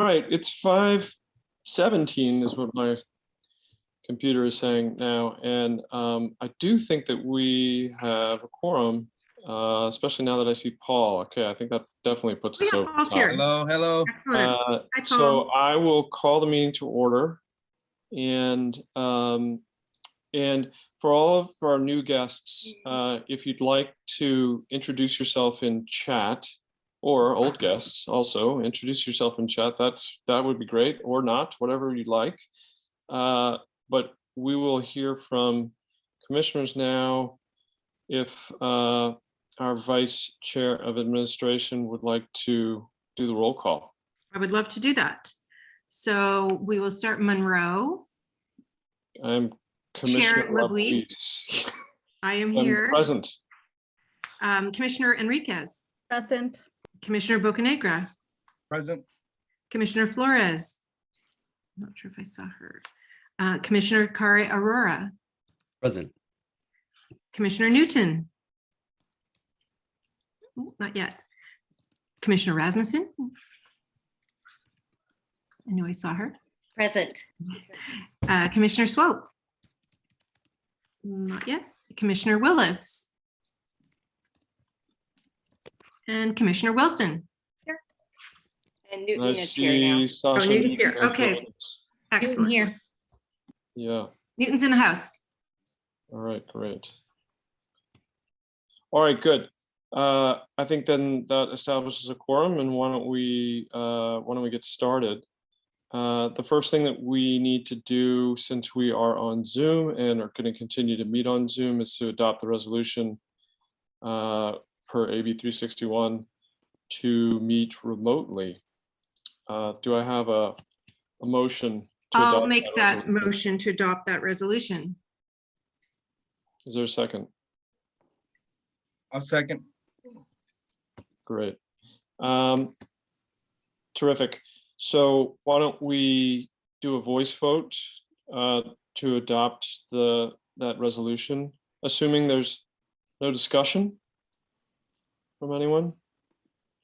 All right, it's 5:17 is what my computer is saying now, and I do think that we have a quorum, especially now that I see Paul. Okay, I think that definitely puts us over the top. Hello, hello. Excellent. Hi, Paul. So I will call the meeting to order, and for all of our new guests, if you'd like to introduce yourself in chat, or old guests also introduce yourself in chat, that would be great, or not, whatever you'd like. But we will hear from commissioners now. If our Vice Chair of Administration would like to do the roll call. I would love to do that. So we will start Monroe. I'm Commissioner Chair LaBouisse. I am here. Present. Commissioner Enriquez. Present. Commissioner Bocanegra. Present. Commissioner Flores. I'm not sure if I saw her. Commissioner Kari Aurora. Present. Commissioner Newton. Oh, not yet. Commissioner Rasmussen. I knew I saw her. Present. Commissioner Swope. Not yet. Commissioner Willis. And Commissioner Wilson. And I Newton is here now. see Sasha. Newton's here. Okay. Newton Excellent. here. Yeah. Newton's in the house. All right, great. All right, good. I think then that establishes a quorum, and why don't we get started? The first thing that we need to do, since we are on Zoom and are going to continue to meet on Zoom, is to adopt the resolution per AB 361 to meet remotely. Do I have a motion to I'll adopt make that resolution? motion to adopt that resolution. Is there a second? I'll second. Great. Terrific. So why don't we do a voice vote to adopt that resolution, assuming there's no discussion from anyone?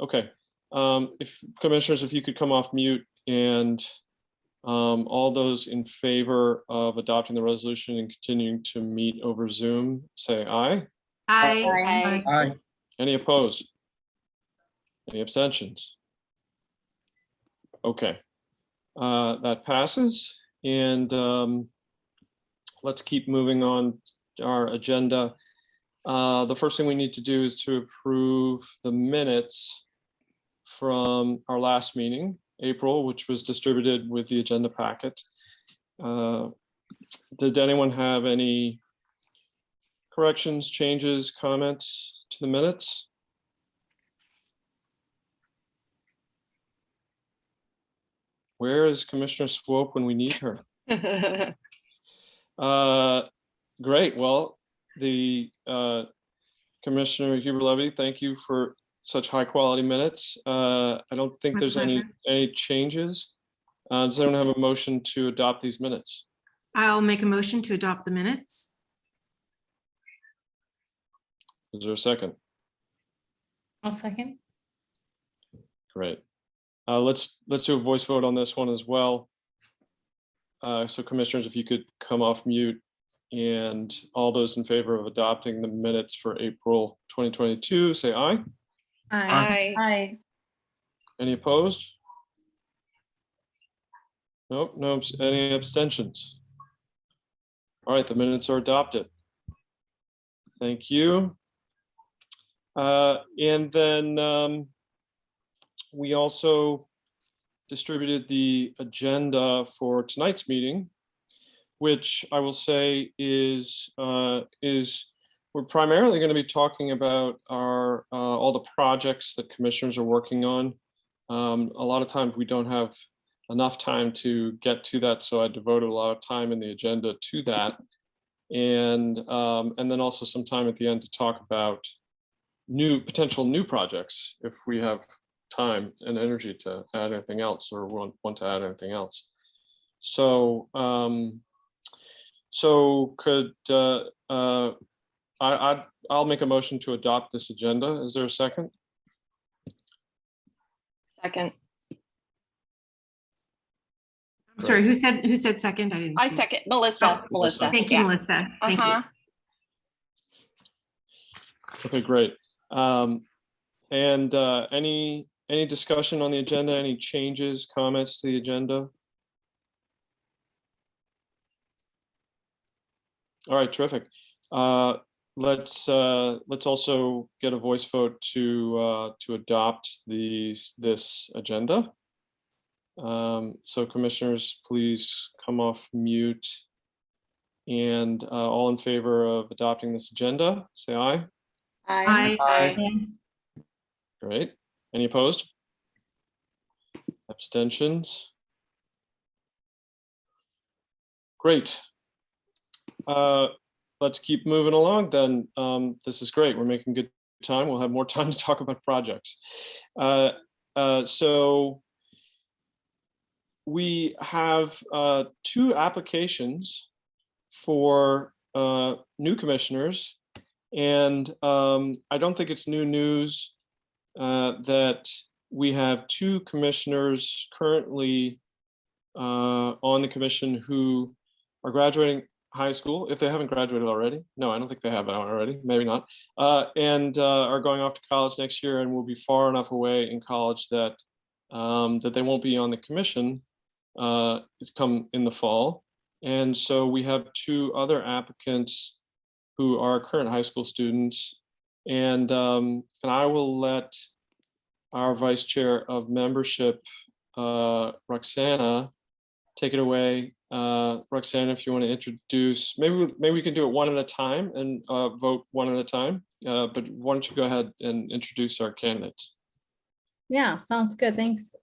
Okay. If commissioners, if you could come off mute, and all those in favor of adopting the resolution and continuing to meet over Zoom, say aye. Aye. Aye. Any opposed? Any abstentions? Okay, that passes, and let's keep moving on our agenda. The first thing we need to do is to approve the minutes from our last meeting, April, which was distributed with the agenda packet. Did anyone have any corrections, changes, comments to the minutes? Where is Commissioner Swope when we need her? Great. Well, the Commissioner Huber-Levy, thank you for such high quality minutes. I don't think My there's any changes. Does anyone have a motion to adopt these minutes? I'll make a motion to adopt the minutes. Is there a second? I'll second. Great. Let's do a voice vote on this one as well. So commissioners, if you could come off mute, and all those in favor of adopting the minutes for April 2022, say aye. Aye. Aye. Any opposed? Nope, no, any abstentions? All right, the minutes are adopted. Thank you. And then we also distributed the agenda for tonight's meeting, which I will say is we're primarily going to be talking about our all the projects that commissioners are working on. A lot of times we don't have enough time to get to that, so I devoted a lot of time in the agenda to that, and then also some time at the end to talk about potential new projects if we have time and energy to add anything else, or want to add anything else. So could I'll make a motion to adopt this agenda. Is there a second? Second. I'm sorry, who said second? I didn't I see. second, Melissa, Oh, Melissa. Thank you, yeah. Melissa. Thank you. Uh-huh. Okay, great. And any discussion on the agenda, any changes, comments to the agenda? All right, terrific. Let's also get a voice vote to adopt this agenda. So commissioners, please come off mute. And all in favor of adopting this agenda, say aye. Aye. Aye. Great. Any opposed? Abstentions? Great. Let's keep moving along then. This is great. We're making good time. We'll have more time to talk about projects. So we have 2 applications for new commissioners, and I don't think it's new news that we have 2 commissioners currently on the commission who are graduating high school, if they haven't graduated already. No, I don't think they have already, maybe not, and are going off to college next year and will be far enough away in college that that they won't be on the commission come in the fall. And so we have 2 other applicants who are current high school students, and I will let our Vice Chair of Membership, Roxana, take it away. Roxana, if you want to introduce, maybe we can do it one at a time and vote one at a time. But why don't you go ahead and introduce our candidates? Yeah, sounds good. Thanks.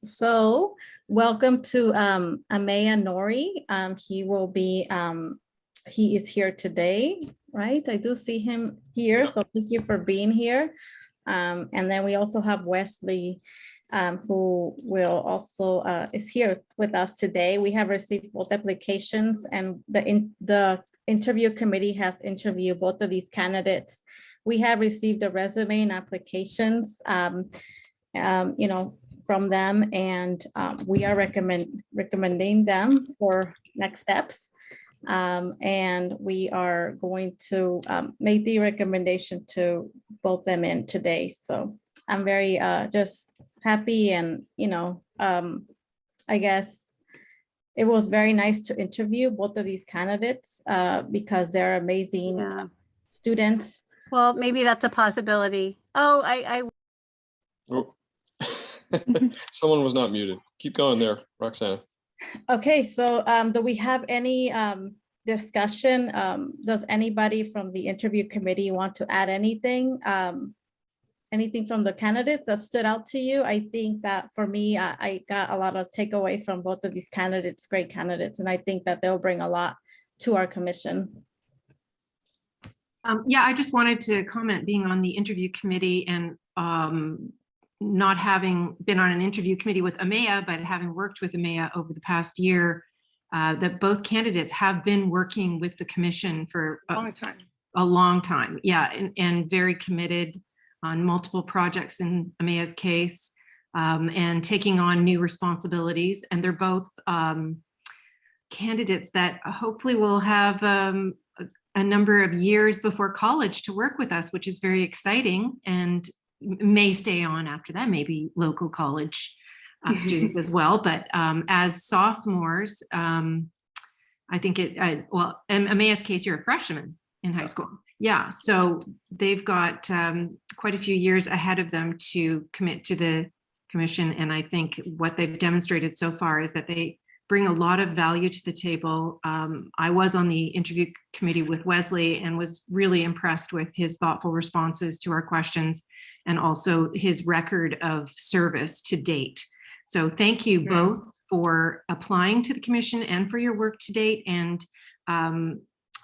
So welcome to Amaya Nori. He is here today, right? I do see him here, so thank you for being here. And then we also have Wesley, who will also is here with us today. We have received both applications, and the interview committee has interviewed both of these candidates. We have received the resume and applications, from them, and we are recommending them for next steps. And we are going to make the recommendation to vote them in today. So I'm very just happy, and I guess it was very nice to interview both of these candidates because they're amazing students. Well, maybe that's a possibility. Oh, I Oh. Someone was not muted. Keep going there, Roxana. Okay, so do we have any discussion? Does anybody from the interview committee want to add anything? Anything from the candidates that stood out to you? I think that for me, I got a lot of takeaways from both of these candidates, great candidates, and I think that they'll bring a lot to our commission. Yeah, I just wanted to comment, being on the interview committee and not having been on an interview committee with Amaya, but having worked with Amaya over the past year, that both candidates have been working with the commission for a long time. Yeah, and very committed on multiple projects in Amaya's case, and taking on new responsibilities. And they're both candidates that hopefully will have a number of years before college to work with us, which is very exciting, and may stay on after that, maybe local college students as well. But as sophomores, I think well, in Amaya's case, you're a freshman in high school. Yeah, so they've got quite a few years ahead of them to commit to the commission. And I think what they've demonstrated so far is that they bring a lot of value to the table. I was on the interview committee with Wesley and was really impressed with his thoughtful responses to our questions, and also his record of service to date. So thank you both for applying to the commission and for your work to date. And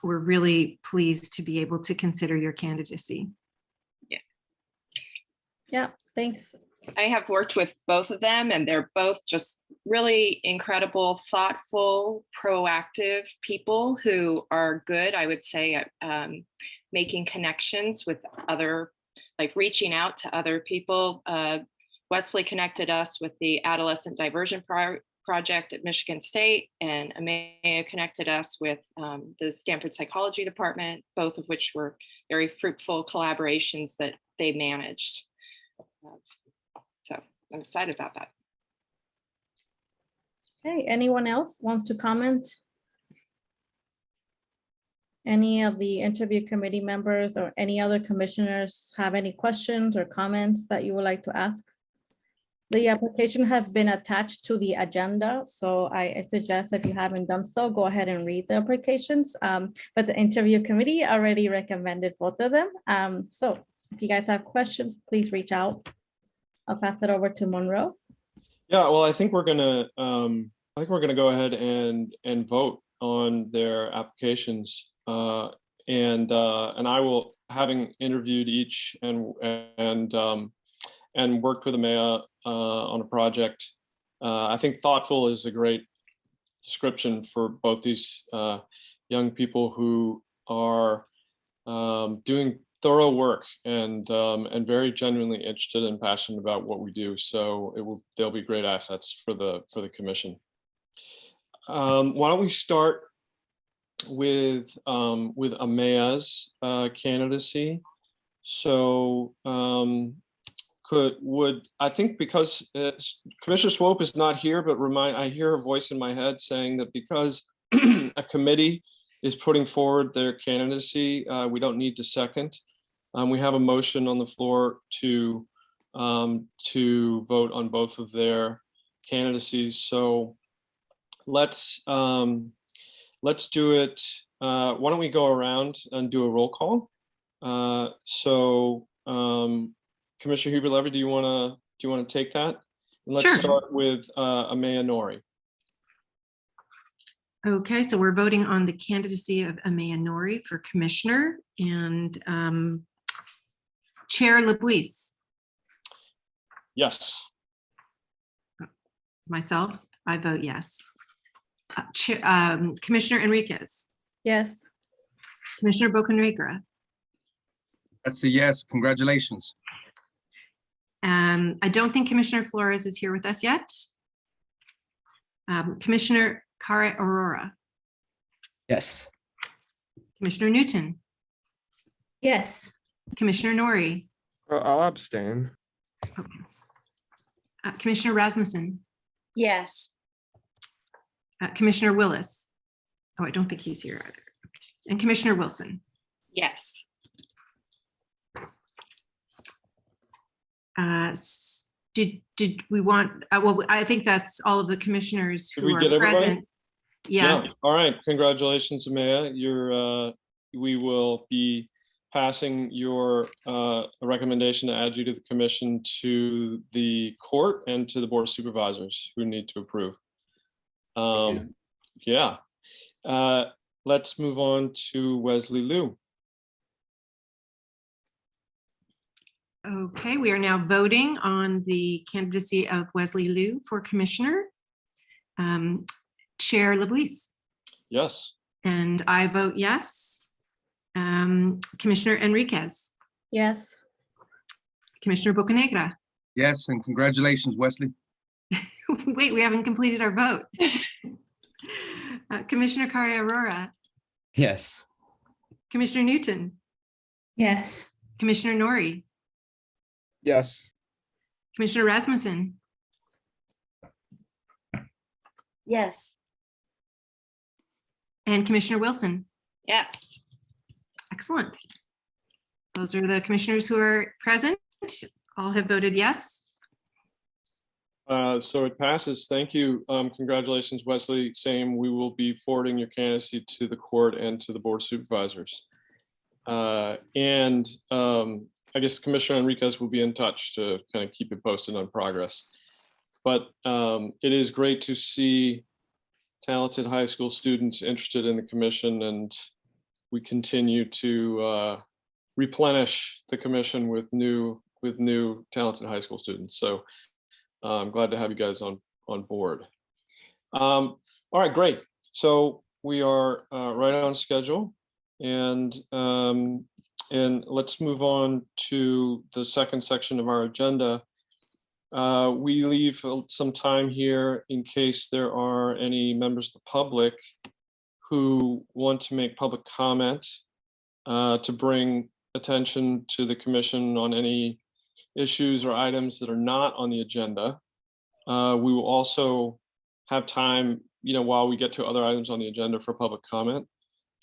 we're really pleased to be able to consider your candidacy. Yeah, thanks. I have worked with both of them, and they're both just really incredible, thoughtful, proactive people who are good, I would say, at making connections with other, like reaching out to other people. Wesley connected us with the Adolescent Diversion project at Michigan State, and Mateo connected us with the Stanford Psychology Department, both of which were very fruitful collaborations that they managed. So I'm excited about that. Okay, anyone else wants to comment? Any of the interview committee members or any other commissioners have any questions or comments that you would like to ask? The application has been attached to the agenda, so I suggest if you haven't done so, go ahead and read the applications. But the interview committee already recommended both of them. So if you guys have questions, please reach out. I'll pass it over to Monroe. Yeah, well, I think we're gonna go ahead and vote on their applications. And I will, having interviewed each and worked with Amaya on a project. I think thoughtful is a great description for both these young people who are doing thorough work and very genuinely interested and passionate about what we do. So they'll be great assets for the commission. Why don't we start with Amaya's candidacy? So I think because Commissioner Swope is not here, but I hear her voice in my head saying that because a committee is putting forward their candidacy, we don't need to second. We have a motion on the floor to vote on both of their candidacies. So let's do it. Why don't we go around and do a roll call? Commissioner Huber-Levy, do you want to take that? And let's Sure. start with Amaya Nori. Okay, so we're voting on the candidacy of Amaya Nori for commissioner, and Chair LaBuise. Yes. Myself, I vote yes. Commissioner Enriquez, Yes. Commissioner Bocanegra, That's a yes. Congratulations. I don't think Commissioner Flores is here with us yet. Commissioner Cara Aurora, Yes. Commissioner Newton, Yes. Commissioner Nori, I'll abstain. Commissioner Rasmussen, Yes. Commissioner Willis. Oh, I don't think he's here either. And Commissioner Wilson. Yes. Did we want, well, I think that's all of the commissioners Did who we are get everybody? present. Yeah. Yes, All right. Congratulations, Amaya. We will be passing your recommendation to add you to the commission to the court and to the board of supervisors who need to approve. Yeah. Let's move on to Wesley Liu. okay, we are now voting on the candidacy of Wesley Liu for commissioner. Chair LaBuise, Yes. and I vote yes. Commissioner Enriquez, Yes. Commissioner Bocanegra. Yes, and congratulations, Wesley. Wait, we haven't completed our vote. Commissioner Cara Aurora, Yes. Commissioner Newton, Yes. Commissioner Nori, Yes. Commissioner Rasmussen, Yes. and Commissioner Wilson. Yes. Excellent. Those are the commissioners who are present. All have voted yes. So it passes. Thank you. Congratulations, Wesley. Same, we will be forwarding your candidacy to the court and to the board of supervisors. I guess Commissioner Enriquez will be in touch to kind of keep you posted on progress. But it is great to see talented high school students interested in the commission, and we continue to replenish the commission with new talented high school students. So I'm glad to have you guys on board. All right, great. So we are right on schedule, and let's move on to the second section of our agenda, We leave some time here in case there are any members of the public who want to make public comment to bring attention to the commission on any issues or items that are not on the agenda. We will also have time, while we get to other items on the agenda for public comment.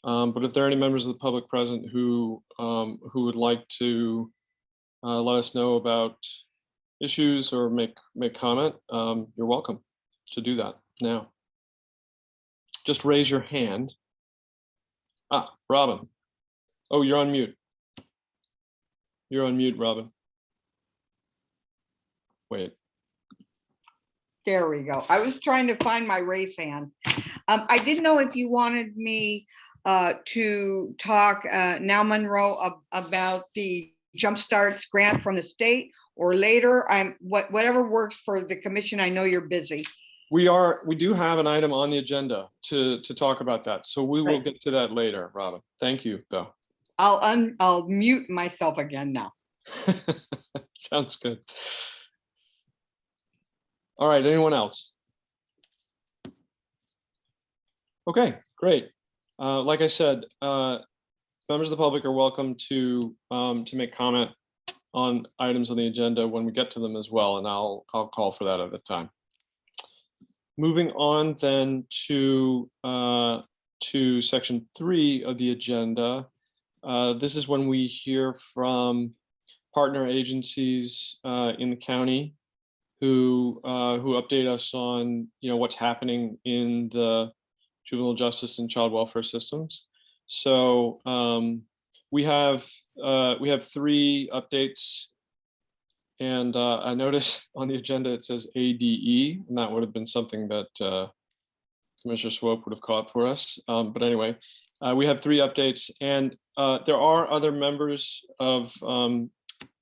But if there are any members of the public present who would like to let us know about issues or make comment, you're welcome to do that now. Just raise your hand. Robin. Oh, you're on mute. You're on mute, Robin. Wait. There we go. I was trying to find my raise hand. I didn't know if you wanted me to talk now, Monroe, about the Jumpstarts grant from the state, or later. Whatever works for the commission. I know you're busy. We do have an item on the agenda to talk about that. So we will get to that later, Robin. Thank you, though. I'll mute myself again now. Sounds good. All right, anyone else? Okay, great. Like I said, members of the public are welcome to make comment on items on the agenda when we get to them as well, and I'll call for that at the time. Moving on then to section 3 of the agenda. This is when we hear from partner agencies in the county who update us on what's happening in the juvenile justice and child welfare systems. So we have 3 updates, and I noticed on the agenda it says ADE, and that would have been something that Commissioner Swope would have caught for us. But anyway, we have 3 updates, and there are other members of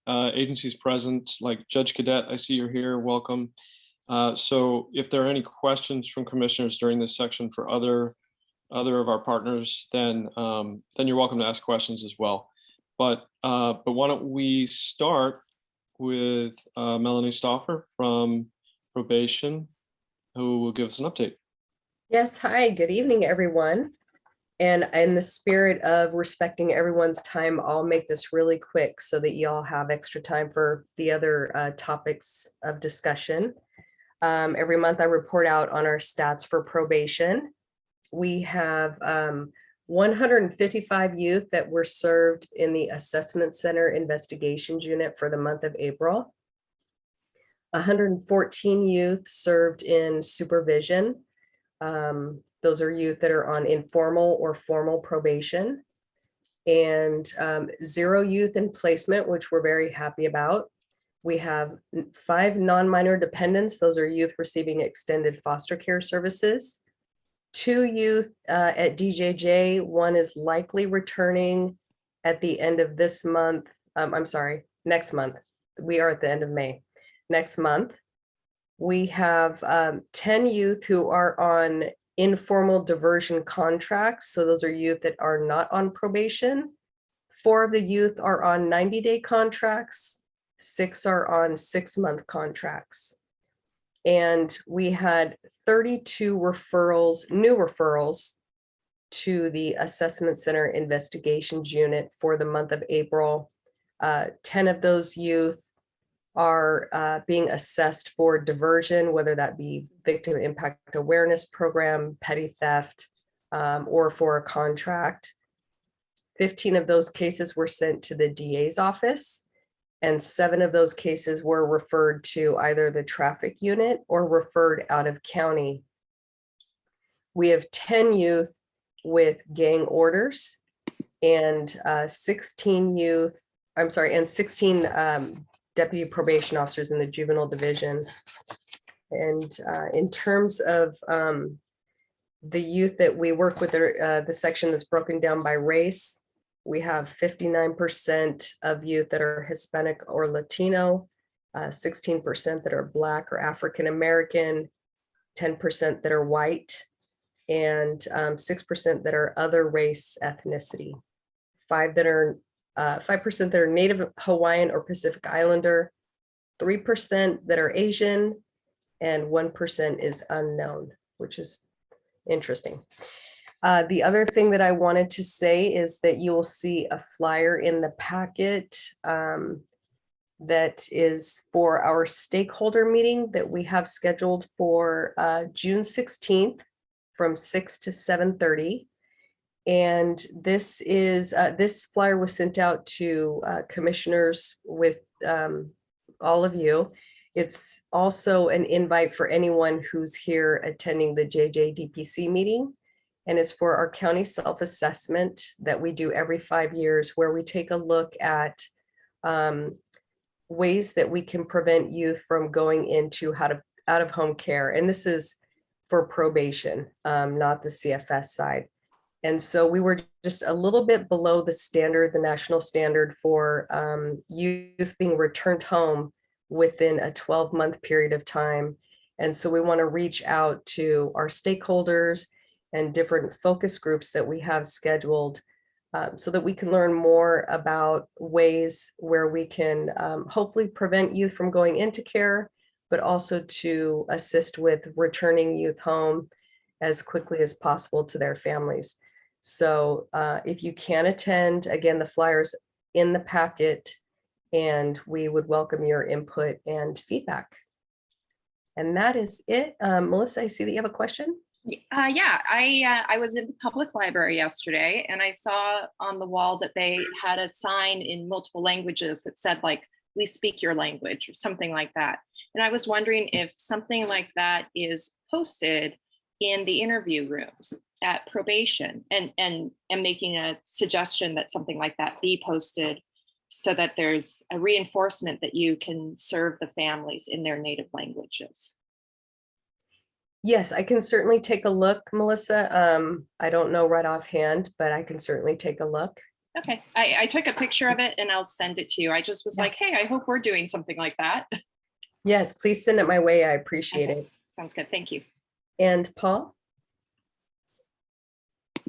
agencies present, like Judge Cadet. I see you're here. Welcome. So if there are any questions from commissioners during this section for other of our partners, then you're welcome to ask questions as well. But why don't we start with Melanie Stauffer from probation, who will give us an update. Yes, hi, good evening, everyone. And in the spirit of respecting everyone's time, I'll make this really quick so that you all have extra time for the other topics of discussion. Every month I report out on our stats for probation. We have 155 youth that were served in the Assessment Center Investigations Unit for the month of April. 114 youth served in supervision. Those are youth that are on informal or formal probation, and 0 youth in placement, which we're very happy about. We have 5 non-minor dependents. Those are youth receiving extended foster care services. 2 youth at DJJ. 1 is likely returning at the end of this month. I'm sorry, next month. We are at the end of May. Next month, we have 10 youth who are on informal diversion contracts. So those are youth that are not on probation. 4 of the youth are on 90-day contracts. 6 are on 6-month contracts. And we had 32 referrals, new referrals to the Assessment Center Investigations Unit for the month of April. 10 of those youth are being assessed for diversion, whether that be victim impact awareness program, petty theft, or for a contract. 15 of those cases were sent to the DA's office, and 7 of those cases were referred to either the traffic unit or referred out of county. We have 10 youth with gang orders and 16 deputy probation officers in the juvenile division. And in terms of the youth that we work with, the section that's broken down by race, we have 59% of youth that are Hispanic or Latino, 16% that are Black or African American, 10% that are white, and 6% that are other race ethnicity. 5% that are Native Hawaiian or Pacific Islander, 3% that are Asian, and 1% is unknown, which is interesting. The other thing that I wanted to say is that you will see a flyer in the packet that is for our stakeholder meeting that we have scheduled for June 16th from 6 to 7:30. And this flyer was sent out to commissioners with all of you. It's also an invite for anyone who's here attending the JJDPC meeting, and is for our county self-assessment that we do every 5 years, where we take a look at ways that we can prevent youth from going into out-of-home care. And this is for probation, not the CFS side. And so we were just a little bit below the standard, the national standard for youth being returned home within a 12-month period of time. And so we want to reach out to our stakeholders and different focus groups that we have scheduled so that we can learn more about ways where we can hopefully prevent youth from going into care, but also to assist with returning youth home as quickly as possible to their families. So if you can attend, again, the flyer's in the packet, and we would welcome your input and feedback. And that is it. Melissa, I see that you have a question. Yeah, I was in the public library yesterday, and I saw on the wall that they had a sign in multiple languages that said, like, "We speak your language," or something like that. And I was wondering if something like that is posted in the interview rooms at probation, and making a suggestion that something like that be posted so that there's a reinforcement that you can serve the families in their native languages. Yes, I can certainly take a look, Melissa. I don't know right offhand, but I can certainly take a look. Okay, I took a picture of it and I'll send it to you. I just was like, hey, I hope we're doing something like that. Yes, please send it my way. I appreciate it. Sounds good, thank you. And Paul?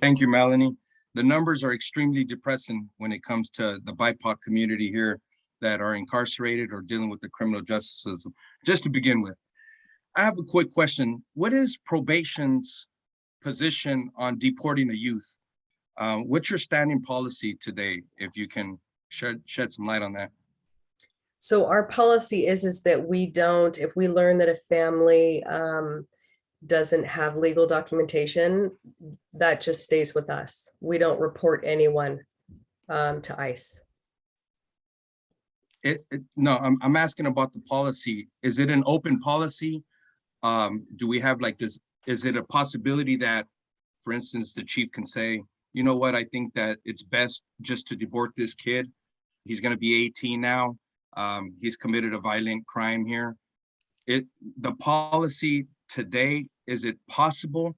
Thank you, Melanie. The numbers are extremely depressing when it comes to the BIPOC community here that are incarcerated or dealing with the criminal justice system. Just to begin with, I have a quick question. What is probation's position on deporting a youth? What's your standing policy today, if you can shed some light on that? So our policy is that we don't, if we learn that a family doesn't have legal documentation, that just stays with us. We don't report anyone to ICE. No, I'm asking about the policy. Is it an open policy? Do we have like this? Is it a possibility that, for instance, the chief can say, you know what, I think that it's best just to deport this kid. He's going to be 18 now. He's committed a violent crime here. The policy today, is it possible,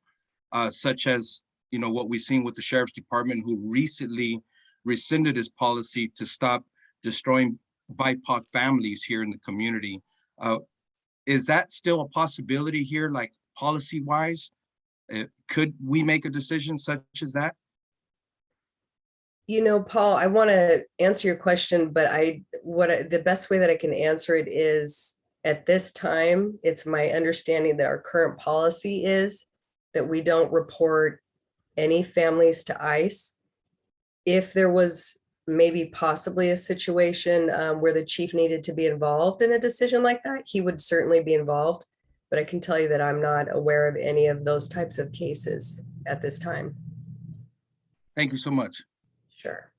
such as, you know, what we've seen with the sheriff's department, who recently rescinded his policy to stop destroying BIPOC families here in the community? Is that still a possibility here, like policy wise? Could we make a decision such as that? You know, Paul, I want to answer your question, but the best way that I can answer it is, at this time, it's my understanding that our current policy is that we don't report any families to ICE. If there was maybe possibly a situation where the chief needed to be involved in a decision like that, he would certainly be involved. But I can tell you that I'm not aware of any of those types of cases at this time. Thank you so much. Sure.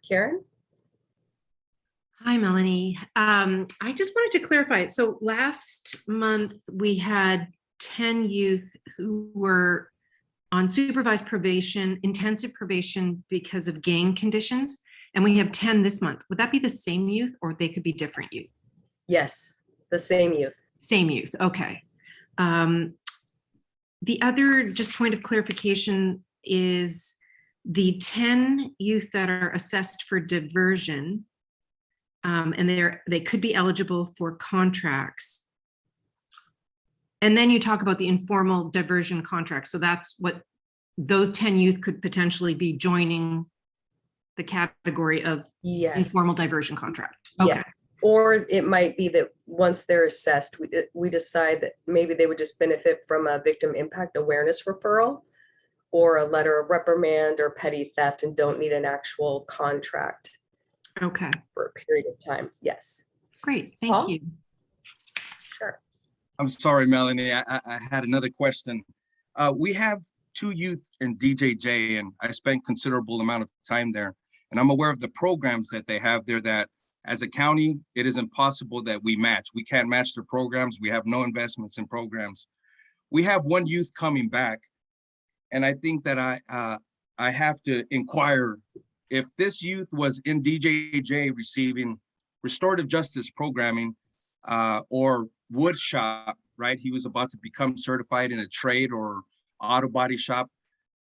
Karen? Hi, Melanie. I just wanted to clarify. So last month we had 10 youth who were on supervised probation, intensive probation because of gang conditions. And we have 10 this month. Would that be the same youth, or they could be different youth? Yes, the same youth. Same youth, okay. The other just point of clarification is the 10 youth that are assessed for diversion, and they could be eligible for contracts. And then you talk about the informal diversion contract. So that's what those 10 youth could potentially be joining the category of Yes. informal diversion contract. Okay. Yes. Or it might be that once they're assessed, we decide that maybe they would just benefit from a victim impact awareness referral or a letter of reprimand or petty theft and don't need an actual contract Okay, for a period of time. Yes. great. Thank Paul? you. Sure. I'm sorry, Melanie, I had another question. We have 2 youth in DJJ, and I spent considerable amount of time there. And I'm aware of the programs that they have there that as a county, it is impossible that we match. We can't match their programs. We have no investments in programs. We have 1 youth coming back. And I think that I have to inquire if this youth was in DJJ receiving restorative justice programming or wood shop, right? He was about to become certified in a trade or auto body shop,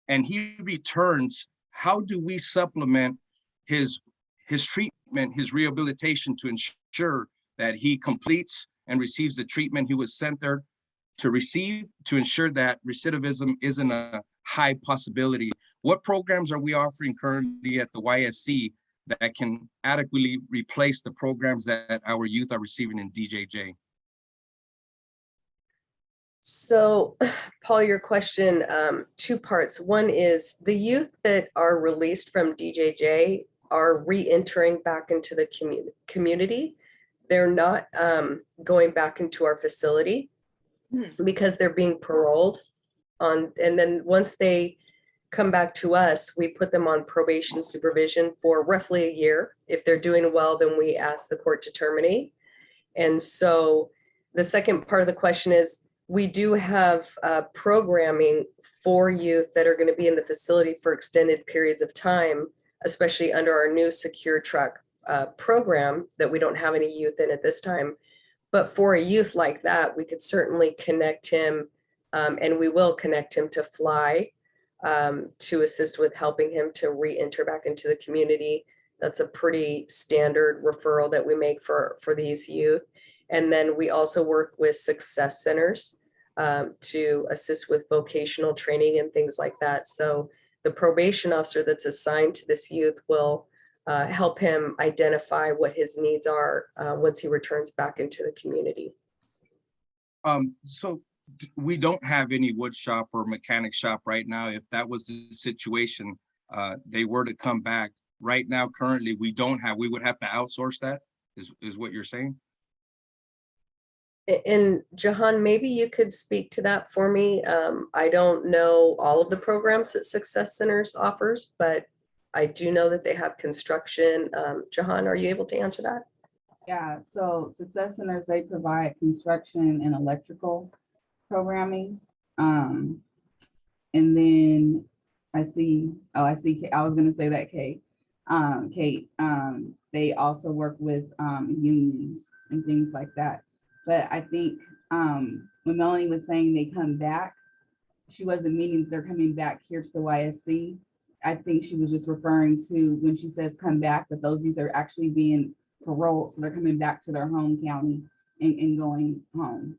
and he returns. How do we supplement his treatment, his rehabilitation to ensure that he completes and receives the treatment he was sent there to receive, to ensure that recidivism isn't a high possibility? What programs are we offering currently at the YSC that can adequately replace the programs that our youth are receiving in DJJ? So, Paul, your question, 2 parts. One is the youth that are released from DJJ are re-entering back into the community. They're not going back into our facility because they're being paroled on. And then once they come back to us, we put them on probation supervision for roughly a year. If they're doing well, then we ask the court to terminate. And so the second part of the question is, we do have programming for youth that are going to be in the facility for extended periods of time, especially under our new secure truck program that we don't have any youth in at this time. But for a youth like that, we could certainly connect him, and we will connect him to Fly to assist with helping him to re-enter back into the community. That's a pretty standard referral that we make for these youth. And then we also work with success centers to assist with vocational training and things like that. So the probation officer that's assigned to this youth will help him identify what his needs are once he returns back into the community. So we don't have any wood shop or mechanic shop right now. If that was the situation, they were to come back right now, currently we don't have, we would have to outsource that, is what you're saying? And Jahan, maybe you could speak to that for me. I don't know all of the programs that Success Centers offers, but I do know that they have construction. Jahan, are you able to answer that? Yeah, so Success Centers, they provide construction and electrical programming. And then I see, I was gonna say that, Kate, they also work with unions and things like that. But I think when Melanie was saying they come back, she wasn't meaning they're coming back here to the YSC. I think she was just referring to when she says come back, that those youth are actually being paroled. So they're coming back to their home county and going home.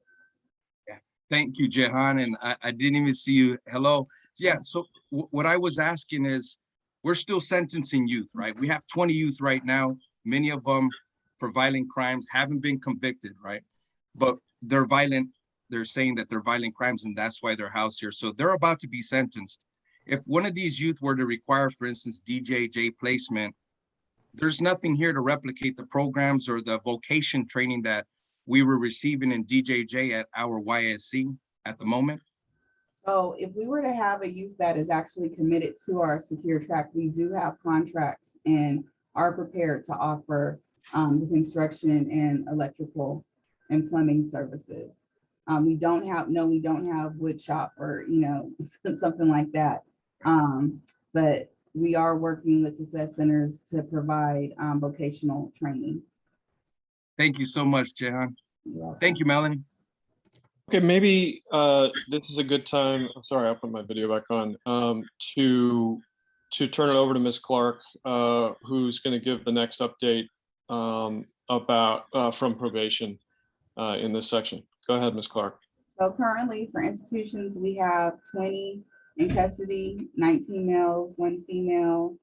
Yeah, thank you, Jahan. And I didn't even see you. Hello. Yeah, so what I was asking is, we're still sentencing youth, right? We have 20 youth right now. Many of them for violent crimes haven't been convicted, right? But they're violent. They're saying that they're violent crimes and that's why they're housed here. So they're about to be sentenced. If one of these youth were to require, for instance, DJJ placement, there's nothing here to replicate the programs or the vocation training that we were receiving in DJJ at our YSC at the moment. So if we were to have a youth that is actually committed to our secure track, we do have contracts and are prepared to offer the construction and electrical and plumbing services. We don't have wood shop or, something like that. But we are working with Success Centers to provide vocational training. Thank you so much, Jahan. Thank you, Melanie. Okay, maybe this is a good time. I'm sorry, I'll put my video back on, to turn it over to Ms. Clark, who's going to give the next update about from probation in this section. Go ahead, Ms. Clark. So currently for institutions, we have 20 in custody, 19 males, 1 female.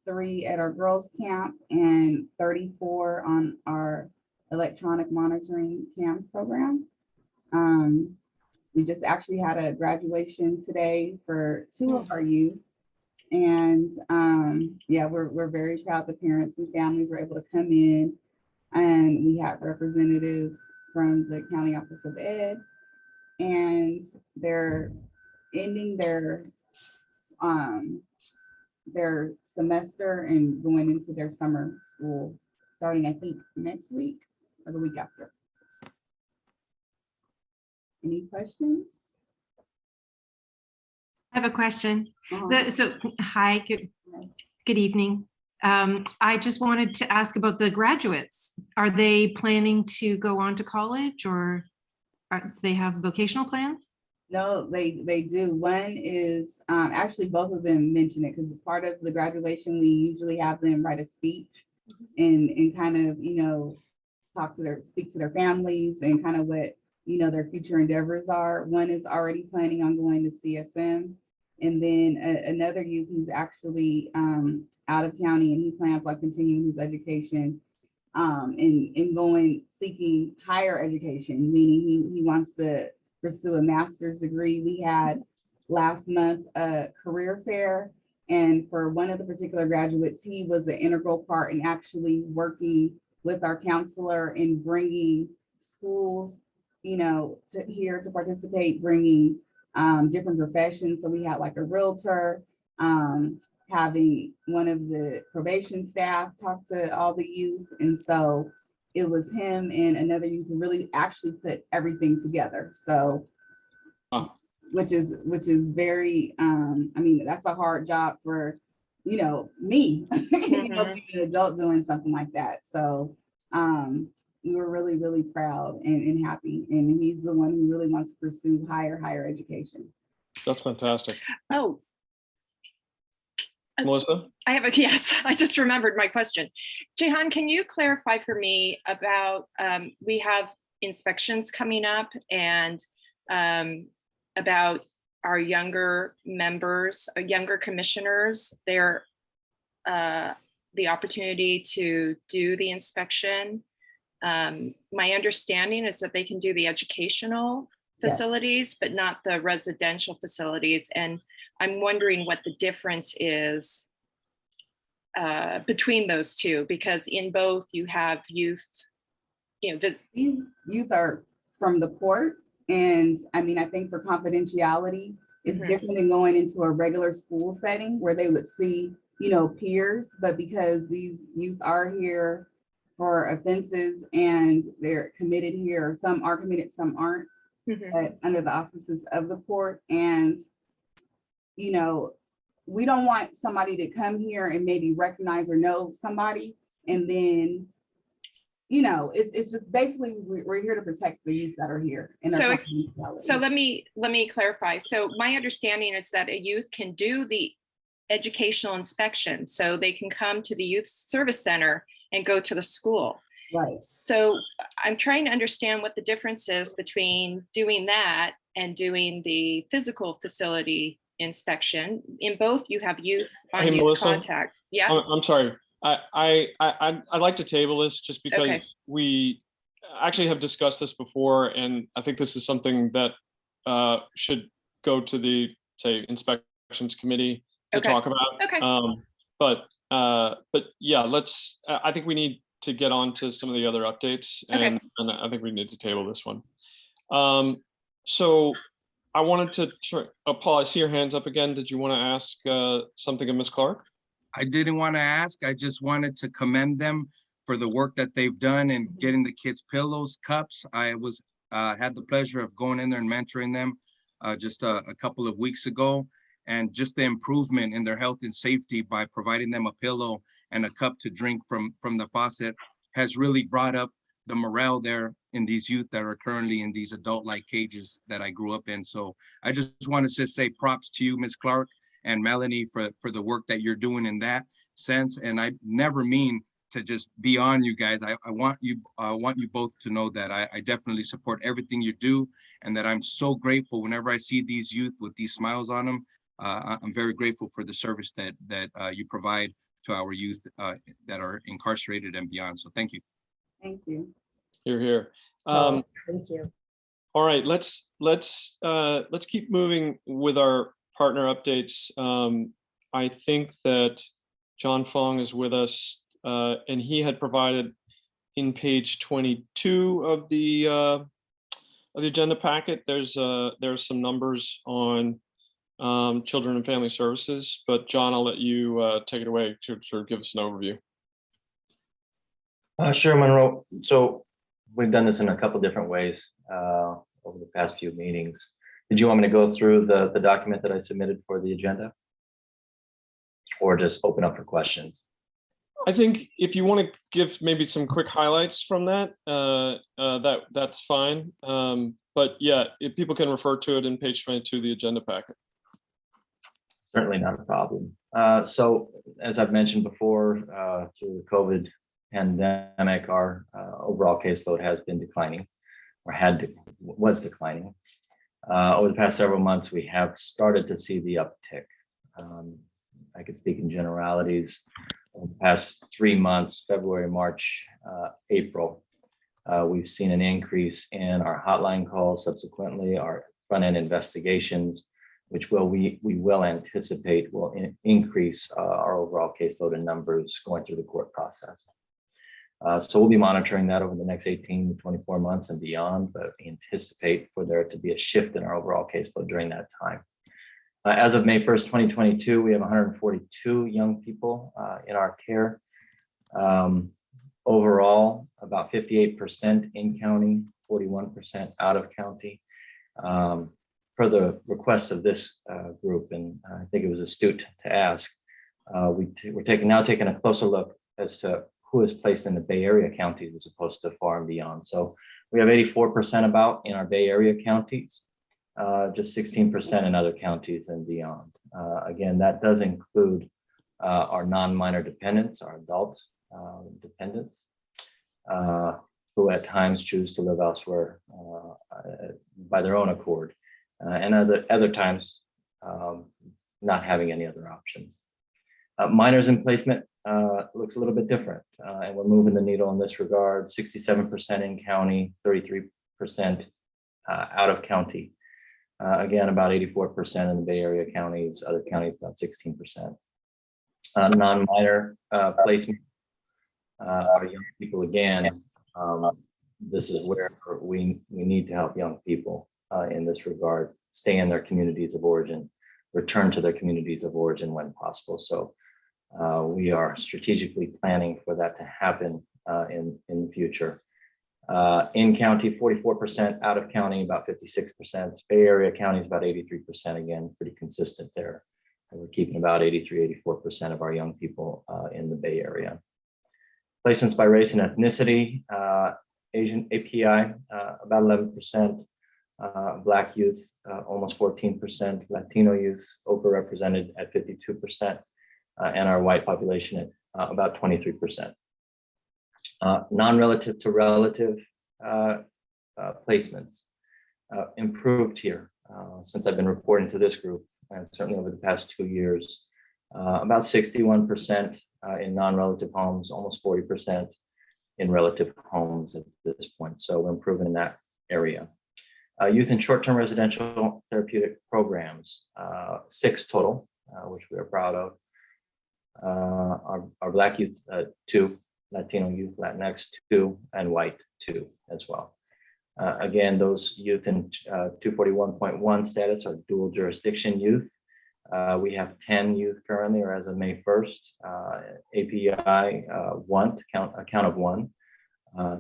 3 at our girls camp and 34 on our electronic monitoring CAMS program. We just actually had a graduation today for 2 of our youth. And yeah, we're very proud the parents and families were able to come in, and we had representatives from the County Office of Ed, and they're ending their semester and going into their summer school, starting I think next week or the week after. Any questions? I have a question. Uh-huh. Hi, good evening. I just wanted to ask about the graduates. Are they planning to go on to college, or do they have vocational plans? No, they do. One is actually both of them mention it, because part of the graduation, we usually have them write a speech and kind of, you know, speak to their families and kind of what, you know, their future endeavors are. One is already planning on going to CSM. And then another youth who's actually out of county, and he plans on continuing his education and going, seeking higher education, meaning he wants to pursue a master's degree. We had last month a career fair, and for one of the particular graduates, he was an integral part in actually working with our counselor in bringing schools, you know, to here to participate, bringing different professions. So we had like a realtor, having one of the probation staff talk to all the youth. And so it was him and another youth who really actually put everything together. So, which is very, I mean, that's a hard job for, you know, me, you know, being an adult doing something like that. So we were really, really proud and happy. And he's the one who really wants to pursue higher education. That's fantastic. Oh, Melissa? yes, I just remembered my question. Jehan, can you clarify for me about, we have inspections coming up, and about our younger members, younger commissioners, their the opportunity to do the inspection. My understanding is that they can do the educational facilities, but not the residential facilities. And I'm wondering what the difference is between those two, because in both you have youth, you know, these youth are from the court. And I mean, I think for confidentiality, it's different than going into a regular school setting where they would see, you know, peers, but because these youth are here for offenses and they're committed here, some are committed, some aren't, but under the auspices of the court. And, you know, we don't want somebody to come here and maybe recognize or know somebody, and then, you know, it's just basically we're here to protect the youth that are here. So let me clarify. So my understanding is that a youth can do the educational inspection, so they can come to the youth service center and go to the school. Right. So I'm trying to understand what the difference is between doing that and doing the physical facility inspection. In both, you have youth on youth Melissa, contact. Yeah. I'm sorry. I'd like to table this just because we actually have discussed this before, and I think this is something that should go to the, say, inspections committee to talk about. But yeah, I think we need to get on to some of the other updates, and I think we need to table this one. So I wanted to try, Paul, I see your hands up again. Did you want to ask something of Ms. Clark? I didn't want to ask. I just wanted to commend them for the work that they've done in getting the kids pillows, cups. I was had the pleasure of going in there and mentoring them just a couple of weeks ago, and just the improvement in their health and safety by providing them a pillow and a cup to drink from the faucet has really brought up the morale there in these youth that are currently in these adult-like cages that I grew up in. So I just wanted to say props to you, Ms. Clark and Melanie, for the work that you're doing in that sense. And I never mean to just be on you guys. I want you both to know that I definitely support everything you do, and that I'm so grateful whenever I see these youth with these smiles on them. I'm very grateful for the service that you provide our youth that are incarcerated and beyond. So thank you. Thank you. You're here. Thank you. All right, let's keep moving with our partner updates. I think that John Fong is with us, and he had provided in page 22 of the agenda packet. There's some numbers on children and family services, but John, I'll let you take it away to sort of give us an overview. Sure, Monroe. So we've done this in a couple different ways over the past few meetings. Did you want me to go through the document that I submitted for the agenda, or just open up for questions? I think if you want to give maybe some quick highlights from that, that's fine. But yeah, if people can refer to it in page 22 of the agenda packet. Certainly not a problem. So as I've mentioned before, through the COVID pandemic, our overall caseload has been declining, or was declining. Over the past several months, we have started to see the uptick. I could speak in generalities. Over the past 3 months, February, March, April, we've seen an increase in our hotline calls, subsequently our front-end investigations, which we will anticipate will increase our overall caseload and numbers going through the court process. So we'll be monitoring that over the next 18 to 24 months and beyond, but anticipate for there to be a shift in our overall caseload during that time. As of May 1st, 2022, we have 142 young people in our care. Overall, about 58% in county, 41% out of county. Per the request of this group, and I think it was astute to ask, we're now taking a closer look as to who is placed in the Bay Area counties as opposed to far and beyond. So we have 84% about in our Bay Area counties, just 16% in other counties and beyond. Again, that does include our non-minor dependents, our adult dependents, who at times choose to live elsewhere by their own accord, and other times not having any other options. Minors in placement looks a little bit different, and we're moving the needle in this regard. 67% in county, 33% out of county. Again, about 84% in the Bay Area counties, other counties about 16%. Non-minor placement, our young people again. This is where we need to help young people in this regard, stay in their communities of origin, return to their communities of origin when possible. So we are strategically planning for that to happen in the future. In county, 44%, out of county, about 56%. Bay Area counties, about 83%, again, pretty consistent there. And we're keeping about 83, 84% of our young people in the Bay Area. Placements by race and ethnicity, Asian API, about 11%. Black youth, almost 14%. Latino youth, overrepresented at 52%. And our white population at about 23%. Non-relative to relative placements improved here since I've been reporting to this group, and certainly over the past 2 years. About 61% in non-relative homes, almost 40% in relative homes at this point. So we're improving in that area. Youth and short-term residential therapeutic programs, 6 total, which we are proud of. Our Black youth, 2, Latino youth, Latinx, 2, and white, 2 as well. Again, those youth in 241.1 status are dual jurisdiction youth. We have 10 youth currently, or as of May 1st, API 1, a count of 1,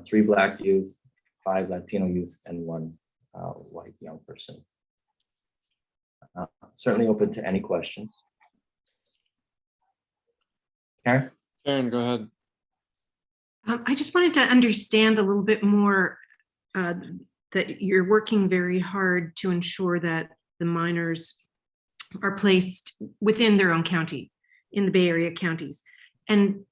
3 Black youth, 5 Latino youth, and 1 white young person. Certainly open to any questions. Karen? Karen, go ahead. I just wanted to understand a little bit more that you're working very hard to ensure that the minors are placed within their own county, in the Bay Area counties. And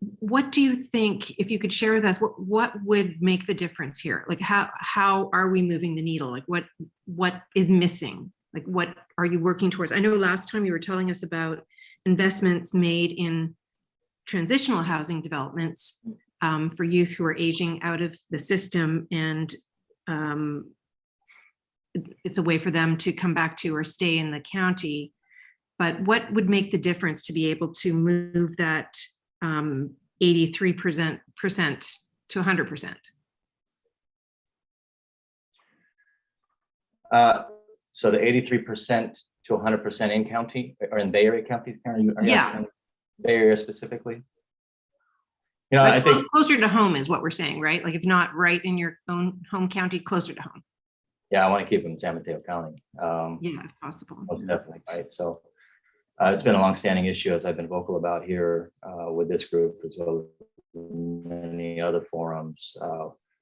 what do you think, if you could share with us, what would make the difference here? Like how are we moving the needle? Like what is missing? Like what are you working towards? I know last time you were telling us about investments made in transitional housing developments for youth who are aging out of the system, and it's a way for them to come back to or stay in the county. But what would make the difference to be able to move that 83% to 100%? So the 83% to 100% in county or in Bay Area counties, Karen, are you Yeah. asking Bay Area specifically? You know, Like I think closer to home is what we're saying, right? Like if not right in your own home county, closer to home. yeah, I want to keep them in San Mateo County. Yeah, if possible. Most definitely, right? So it's been a longstanding issue, as I've been vocal about here with this group, as well as many other forums.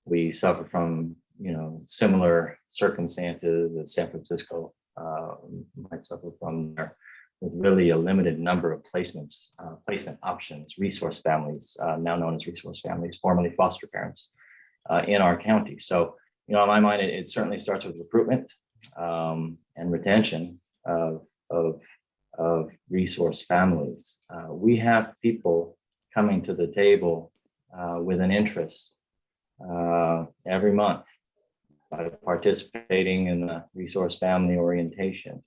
We suffer from, you know, similar circumstances that San Francisco might suffer from there, with really a limited number of placements, placement options, resource families, now known as resource families, formerly foster parents in our county. So, you know, in my mind, it certainly starts with recruitment and retention of resource families. We have people coming to the table with an interest every month by participating in the resource family orientation,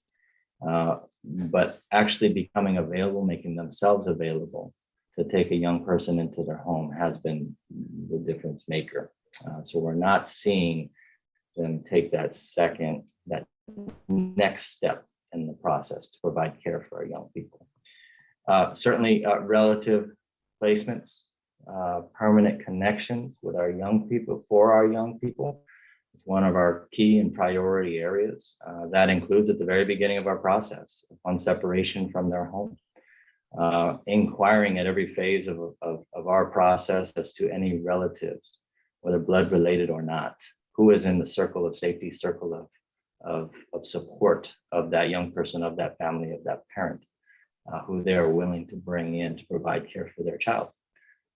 but actually becoming available, making themselves available to take a young person into their home has been the difference maker. So we're not seeing them take that next step in the process to provide care for our young people. Certainly relative placements, permanent connections with our young people, for our young people, is one of our key and priority areas. That includes at the very beginning of our process, upon separation from their home, inquiring at every phase of our process as to any relatives, whether blood related or not, who is in the circle of safety, circle of support of that young person, of that family, of that parent, who they are willing to bring in to provide care for their child.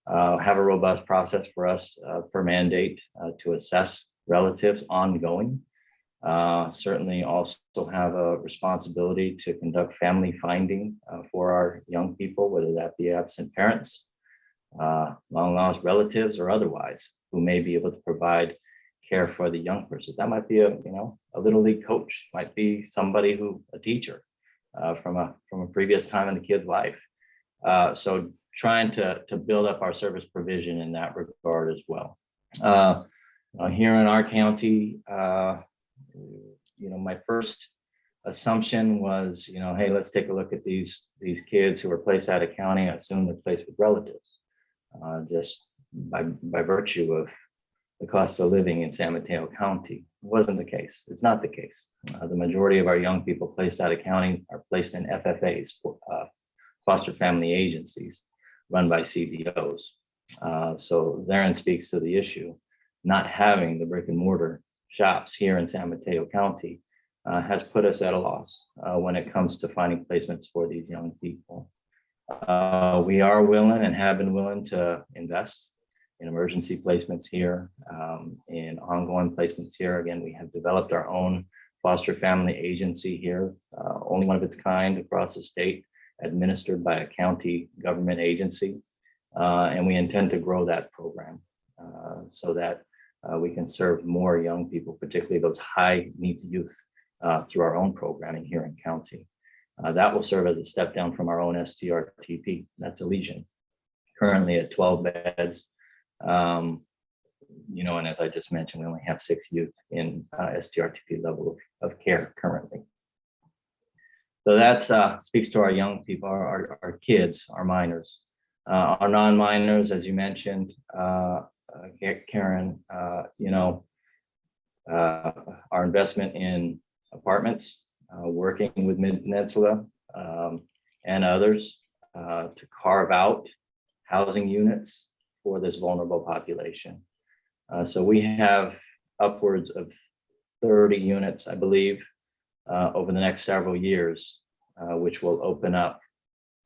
Have a robust process for us per mandate to assess relatives ongoing. Certainly also have a responsibility to conduct family finding for our young people, whether that be absent parents, long lost relatives, or otherwise, who may be able to provide care for the young person. That might be a little league coach, might be somebody a teacher from a previous time in the kid's life. So trying to build up our service provision in that regard as well. Here in our county, my first assumption was, hey, let's take a look at these kids who are placed out of county. I assume they're placed with relatives, just by virtue of the cost of living in San Mateo County. It wasn't the case. It's not the case. The majority of our young people placed out of county are placed in FFAs, foster family agencies, run by CVOs. So therein speaks to the issue. Not having the brick and mortar shops here in San Mateo County has put us at a loss when it comes to finding placements for these young people. We are willing and have been willing to invest in emergency placements here, in ongoing placements here. Again, we have developed our own foster family agency here, only one of its kind across the state, administered by a county government agency. And we intend to grow that program so that we can serve more young people, particularly those high needs youth, through our own programming here in county. That will serve as a step down from our own STRTP. That's a Legion, currently at 12 beds. And as I just mentioned, we only have 6 youth in STRTP level of care currently. So that speaks to our young people, our kids, our minors. Our non-minors, as you mentioned, Karen, our investment in apartments, working with Mid-Peninsula and others to carve out housing units for this vulnerable population. So we have upwards of 30 units, I believe, over the next several years, which will open up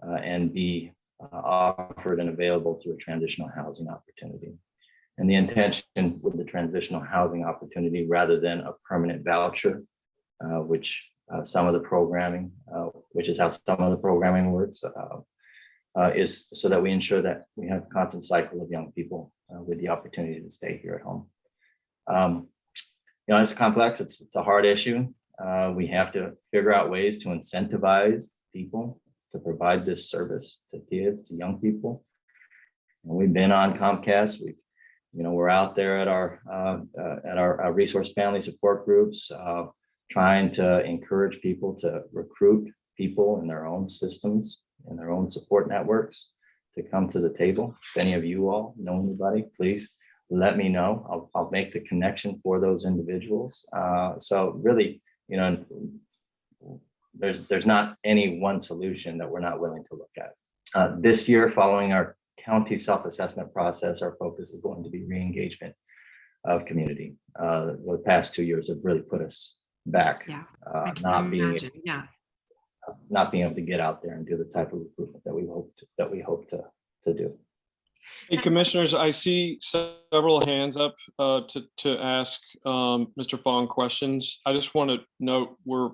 and be offered and available through a transitional housing opportunity. And the intention with the transitional housing opportunity, rather than a permanent voucher, which some of the programming, which is how some of the programming works, is so that we ensure that we have a constant cycle of young people with the opportunity to stay here at home. It's complex. It's a hard issue. We have to figure out ways to incentivize people to provide this service to kids, to young people. And we've been on Comcast. We're out there at our resource family support groups, trying to encourage people to recruit people in their own systems, in their own support networks, to come to the table. If any of you all know anybody, please let me know. I'll make the connection for those individuals. So really, there's not any one solution that we're not willing to look at. This year, following our county self-assessment process, our focus is going to be re-engagement of community. The past 2 years have really put us back, not being able to get out there and do the type of recruitment that we hope to do. Hey, commissioners, I see several hands up to ask Mr. Fong questions. I just want to note we're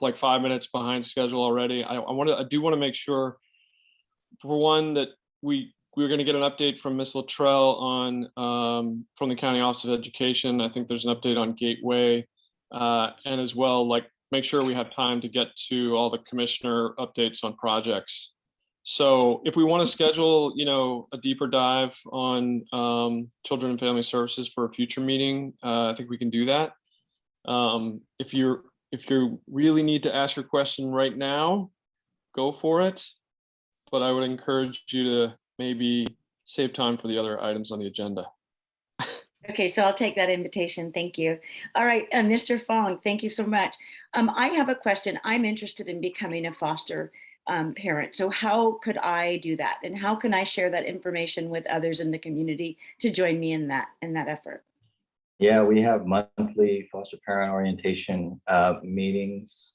like 5 minutes behind schedule already. I do want to make sure, for one, that we're going to get an update from Ms. Latrell on from the County Office of Education. I think there's an update on Gateway, and as well, like, make sure we have time to get to all the commissioner updates on projects. So if we want to schedule, a deeper dive on children and family services for a future meeting, I think we can do that. If you really need to ask your question right now, go for it. But I would encourage you to maybe save time for the other items on the agenda. Okay, so I'll take that invitation. Thank you. All right, Mr. Fong, thank you so much. I have a question. I'm interested in becoming a foster parent. So how could I do that? And how can I share that information with others in the community to join me in that effort? Yeah, we have monthly foster parent orientation meetings,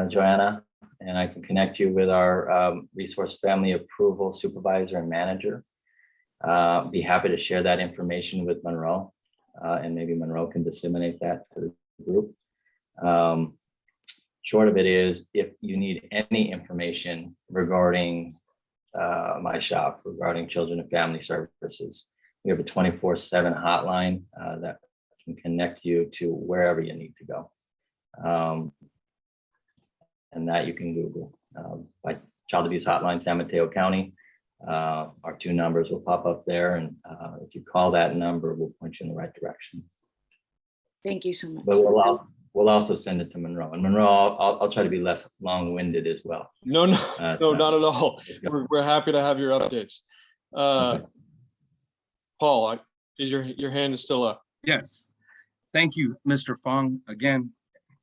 Joanna, and I can connect you with our resource family approval supervisor and manager. Be happy to share that information with Monroe, and maybe Monroe can disseminate that to the group. Short of it is, if you need any information regarding my shop, regarding children and family services, we have a 24/7 hotline that can connect you to wherever you need to go. And that you can Google by Child Abuse Hotline, San Mateo County. Our 2 numbers will pop up there, and if you call that number, we'll point you in the right direction. Thank you so much. But we'll also send it to Monroe, and Monroe, I'll try to be less long-winded as well. No, not at all. We're happy to have your updates. Okay. Paul, is your hand is still up? Yes. Thank you, Mr. Fong. Again,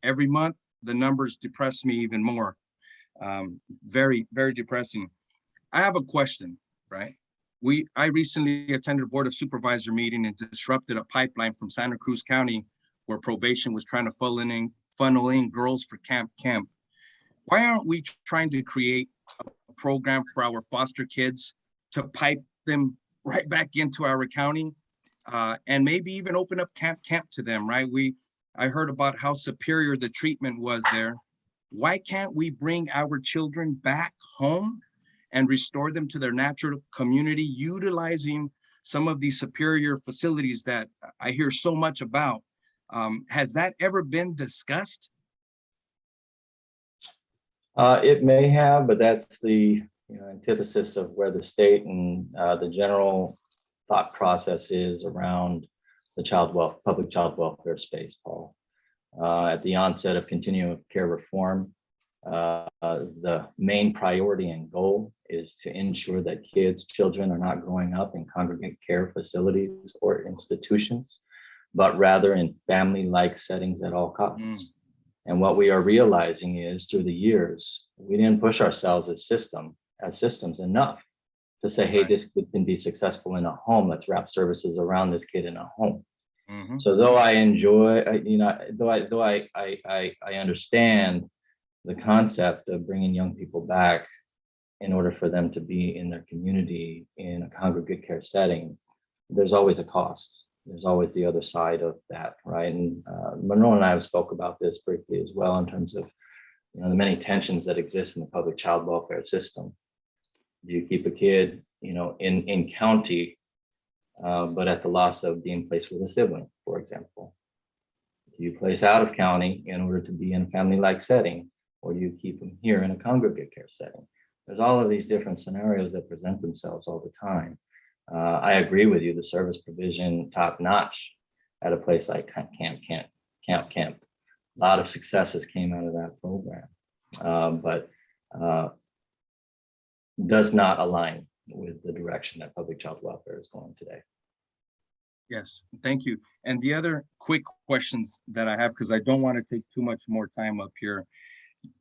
every month, the numbers depress me even more. Very, very depressing. I have a question, right? I recently attended a Board of Supervisor meeting and disrupted a pipeline from Santa Cruz County where probation was trying to funnel in girls for camp. Why aren't we trying to create a program for our foster kids to pipe them right back into our county, and maybe even open up camp to them, right? I heard about how superior the treatment was there. Why can't we bring our children back home and restore them to their natural community, utilizing some of these superior facilities that I hear so much about? Has that ever been discussed? It may have, but that's the antithesis of where the state and the general thought process is around the public child welfare space, Paul. At the onset of continuum of care reform, the main priority and goal is to ensure that children are not growing up in congregate care facilities or institutions, but rather in family-like settings at all costs. And what we are realizing is, through the years, we didn't push ourselves as systems enough to say, hey, this kid can be successful in a home. Let's wrap services around this kid in a home. So though I enjoy, though I understand the concept of bringing young people back in order for them to be in their community in a congregate care setting, there's always a cost. There's always the other side of that, right? And Monroe and I have spoke about this briefly as well, in terms of the many tensions that exist in the public child welfare system. Do you keep a kid, in county, but at the loss of being placed with a sibling, for example? Do you place out of county in order to be in a family-like setting, or do you keep them here in a congregate care setting? There's all of these different scenarios that present themselves all the time. I agree with you, the service provision top-notch at a place like Camp. A lot of successes came out of that program, but does not align with the direction that public child welfare is going today. Yes, thank you. And the other quick questions that I have, because I don't want to take too much more time up here,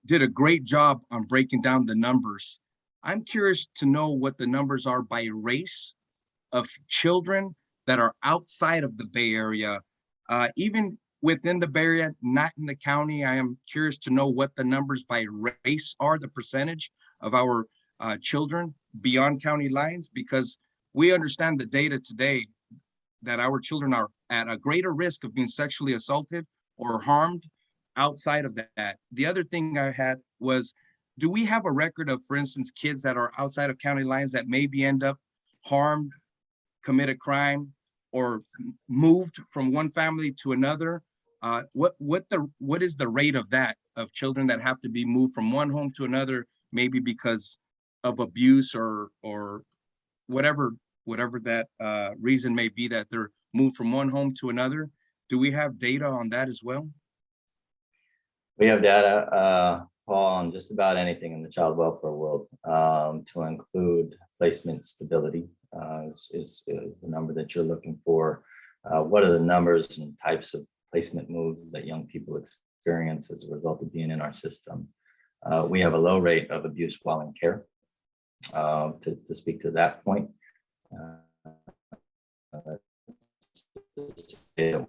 did a great job on breaking down the numbers. I'm curious to know what the numbers are by race of children that are outside of the Bay Area, even within the Bay Area, not in the county. I am curious to know what the numbers by race are, the percentage of our children beyond county lines, because we understand the data today that our children are at a greater risk of being sexually assaulted or harmed outside of that. The other thing I had was, do we have a record of, for instance, kids that are outside of county lines that maybe end up harmed, commit a crime, or moved from one family to another? What is the rate of that, of children that have to be moved from one home to another, maybe because of abuse or whatever that reason may be, that they're moved from one home to another? Do we have data on that as well? We have data, Paul, on just about anything in the child welfare world, to include placement stability is the number that you're looking for. What are the numbers and types of placement moves that young people experience as a result of being in our system? We have a low rate of abuse while in care. To speak to that point,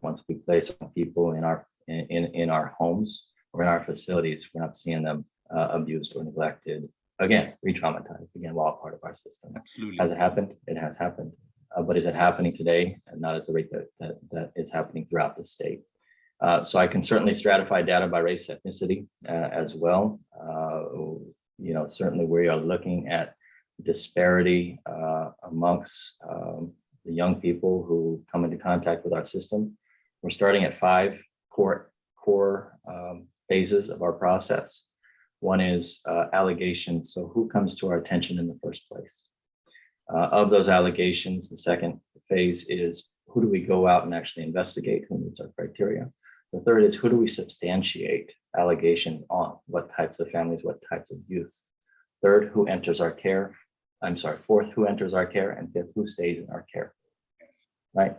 once we place people in our homes or in our facilities, we're not seeing them abused or neglected. Again, re-traumatized, again, we're all part of our system. Absolutely. Has it happened? It has happened. But is it happening today? And not at the rate that is happening throughout the state. So I can certainly stratify data by race, ethnicity as well. Certainly we are looking at disparity amongst the young people who come into contact with our system. We're starting at 5 core phases of our process. One is allegations. So who comes to our attention in the first place? Of those allegations, the second phase is, who do we go out and actually investigate? Who meets our criteria? The third is, who do we substantiate allegations on? What types of families, what types of youth? Third, who enters our care? Fourth, who enters our care? And fifth, who stays in our care? Right?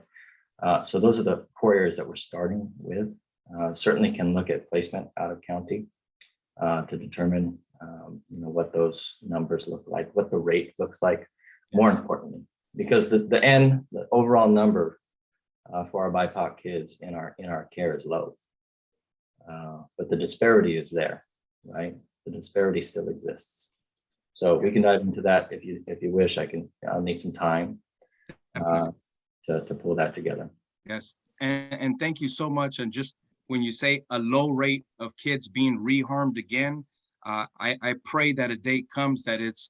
So those are the core areas that we're starting with. Certainly can look at placement out of county to determine what those numbers look like, what the rate looks like, more importantly, because the overall number for our BIPOC kids in our care is low. But the disparity is there, right? The disparity still exists. So we can dive into that if you wish. I'll need some time to pull that together. Yes, and thank you so much. And just when you say a low rate of kids being reharmed again, I pray that a day comes that it's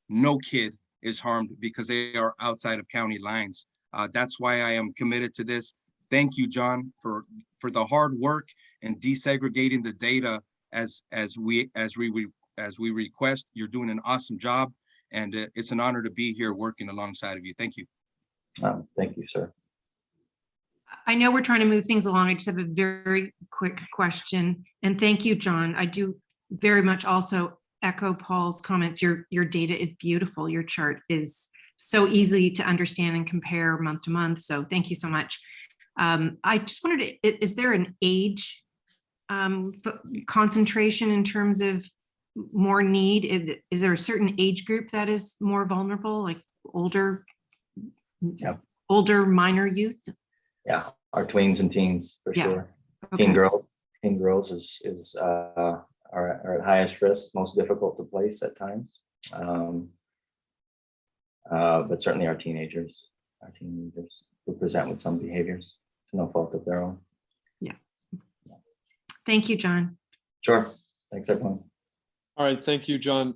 no kid is harmed because they are outside of county lines. That's why I am committed to this. Thank you, John, for the hard work and desegregating the data as we request. You're doing an awesome job, and it's an honor to be here working alongside of you. Thank you. Thank you, sir. I know we're trying to move things along. I just have a very quick question. And thank you, John. I do very much also echo Paul's comments. Your data is beautiful. Your chart is so easy to understand and compare month to month. So thank you so much. I just wondered, is there an age concentration in terms of more need? Is there a certain age group that is more vulnerable, like older minor youth? Yeah, our tweens and teens for sure. Okay. Teen girls is are at highest risk, most difficult to place at times. But certainly our teenagers who present with some behaviors to no fault of their own. Yeah. Thank you, John. Sure. Thanks, everyone. All right, thank you, John.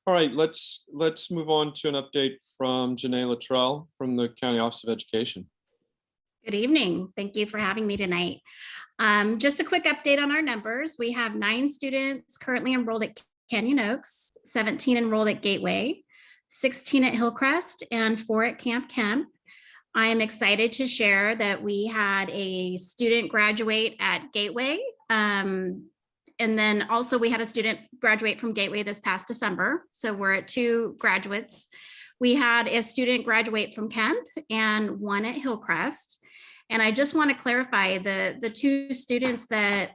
All right, let's move on to an update from Janae Latrell from the County Office of Education. Good evening. Thank you for having me tonight. Just a quick update on our numbers. We have 9 students currently enrolled at Canyon Oaks, 17 enrolled at Gateway, 16 at Hillcrest, and 4 at Camp Kemp. I am excited to share that we had a student graduate at Gateway. And then also we had a student graduate from Gateway this past December. So we're at 2 graduates. We had a student graduate from Kemp and 1 at Hillcrest. And I just want to clarify the 2 students that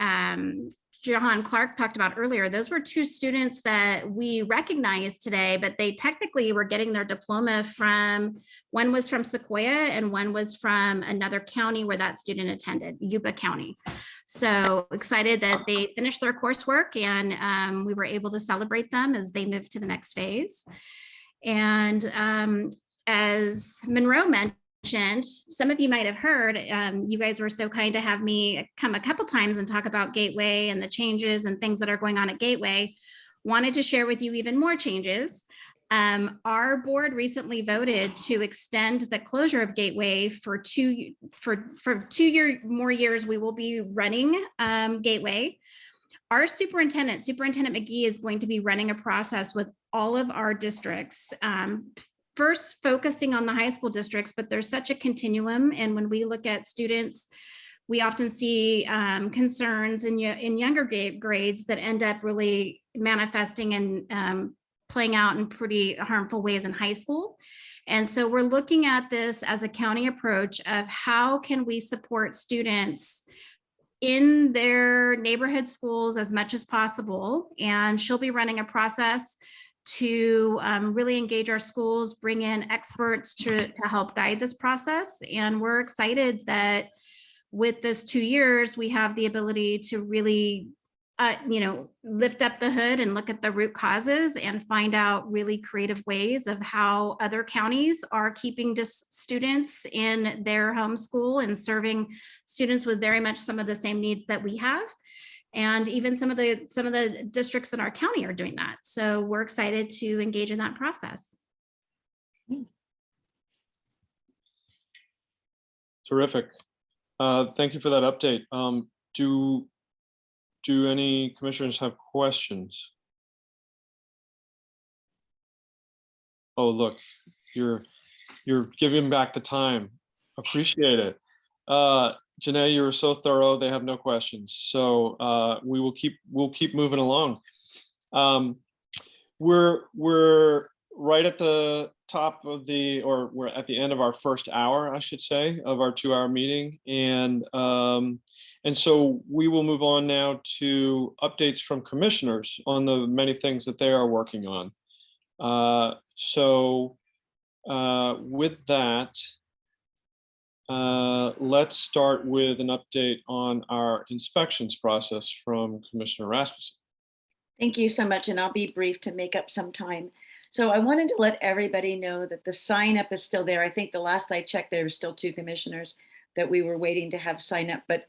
John Clark talked about earlier. Those were 2 students that we recognized today, but they technically were getting their diploma from, one was from Sequoia and one was from another county where that student attended, Yuba County. So excited that they finished their coursework, and we were able to celebrate them as they moved to the next phase. And as Monroe mentioned, some of you might have heard, you guys were so kind to have me come a couple times and talk about Gateway and the changes and things that are going on at Gateway. Wanted to share with you even more changes. Our board recently voted to extend the closure of Gateway for 2 more years. We will be running Gateway. Our superintendent McGee, is going to be running a process with all of our districts. First focusing on the high school districts, but there's such a continuum. And when we look at students, we often see concerns in younger grades that end up really manifesting and playing out in pretty harmful ways in high school. And so we're looking at this as a county approach of how can we support students in their neighborhood schools as much as possible. And she'll be running a process to really engage our schools, bring in experts to help guide this process. And we're excited that with this 2 years, we have the ability to really, lift up the hood and look at the root causes and find out really creative ways of how other counties are keeping students in their home school and serving students with very much some of the same needs that we have. And even some of the districts in our county are doing that. So we're excited to engage in that process. Terrific. Thank you for that update. Do any commissioners have questions? Oh, look, you're giving back the time. Appreciate it. Janae, you were so thorough. They have no questions. So we'll keep moving along. We're right at the top of we're at the end of our first hour, I should say, of our 2-hour meeting. And so we will move on now to updates from commissioners on the many things that they are working on. With that, let's start with an update on our inspections process from Commissioner Rasmussen. Thank you so much, and I'll be brief to make up some time. So I wanted to let everybody know that the sign up is still there. I think the last I checked, there were still 2 commissioners that we were waiting to have sign up, but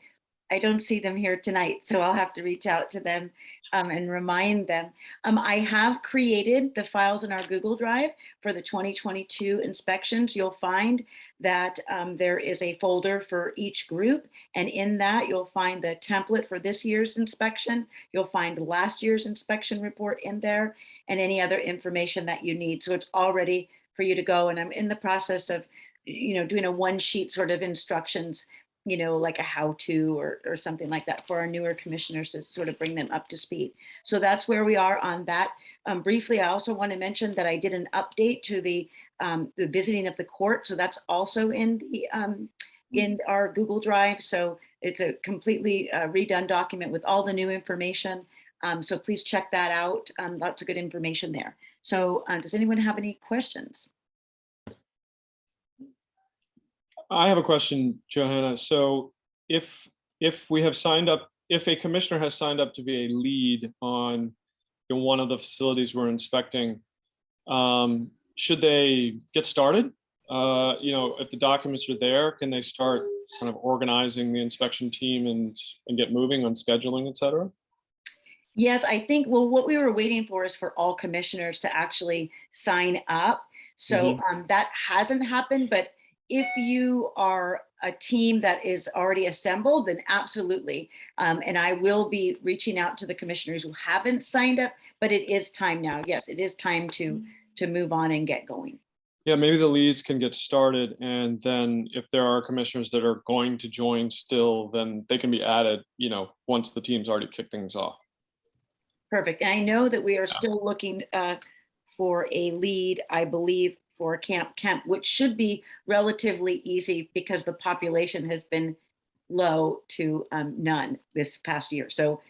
I don't see them here tonight, so I'll have to reach out to them and remind them. I have created the files in our Google Drive for the 2022 inspections. You'll find that there is a folder for each group, and in that you'll find the template for this year's inspection. You'll find last year's inspection report in there and any other information that you need. So it's all ready for you to go, and I'm in the process of doing a 1-sheet sort of instructions, like a how-to or something like that for our newer commissioners to sort of bring them up to speed. So that's where we are on that. Briefly, I also want to mention that I did an update to the visiting of the court. So that's also in our Google Drive. So it's a completely redone document with all the new information. So please check that out. Lots of good information there. So does anyone have any questions? I have a question, Johanna. So if we have signed up, if a commissioner has signed up to be a lead on one of the facilities we're inspecting, should they get started? If the documents are there, can they start kind of organizing the inspection team and get moving on scheduling, et cetera? Yes, I think, well, what we were waiting for is for all commissioners to actually sign up. So that hasn't happened, but if you are a team that is already assembled, then absolutely. And I will be reaching out to the commissioners who haven't signed up, but it is time now. Yes, it is time to move on and get going. Yeah, maybe the leads can get started, and then if there are commissioners that are going to join still, then they can be added, once the team's already kicked things off. Perfect. And I know that we are still looking for a lead, I believe, for Camp Kemp, which should be relatively easy because the population has been low to none this past year. So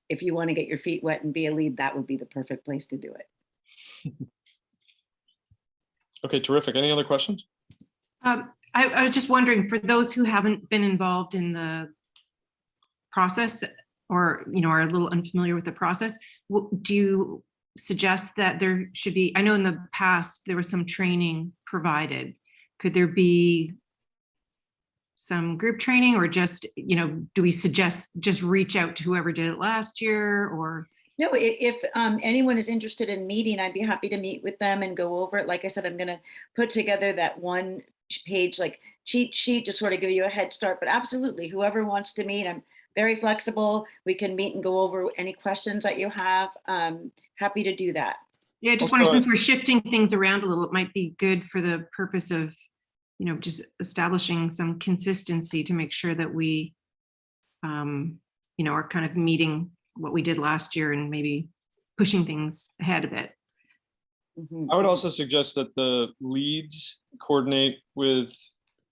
if you want to get your feet wet and be a lead, that would be the perfect place to do it. Okay, terrific. Any other questions? I was just wondering, for those who haven't been involved in the process or, are a little unfamiliar with the process, do you suggest that there should be, I know in the past there was some training provided. Could there be some group training, or just, do we suggest just reach out to whoever did it last year? Or no, if anyone is interested in meeting, I'd be happy to meet with them and go over it. Like I said, I'm going to put together that one page like cheat sheet to sort of give you a head start, but absolutely, whoever wants to meet, I'm very flexible. We can meet and go over any questions that you have. Happy to do that. Yeah, I just wonder, since we're shifting things around a little, it might be good for the purpose of, just establishing some consistency to make sure that we, are kind of meeting what we did last year and maybe pushing things ahead a bit. I would also suggest that the leads coordinate with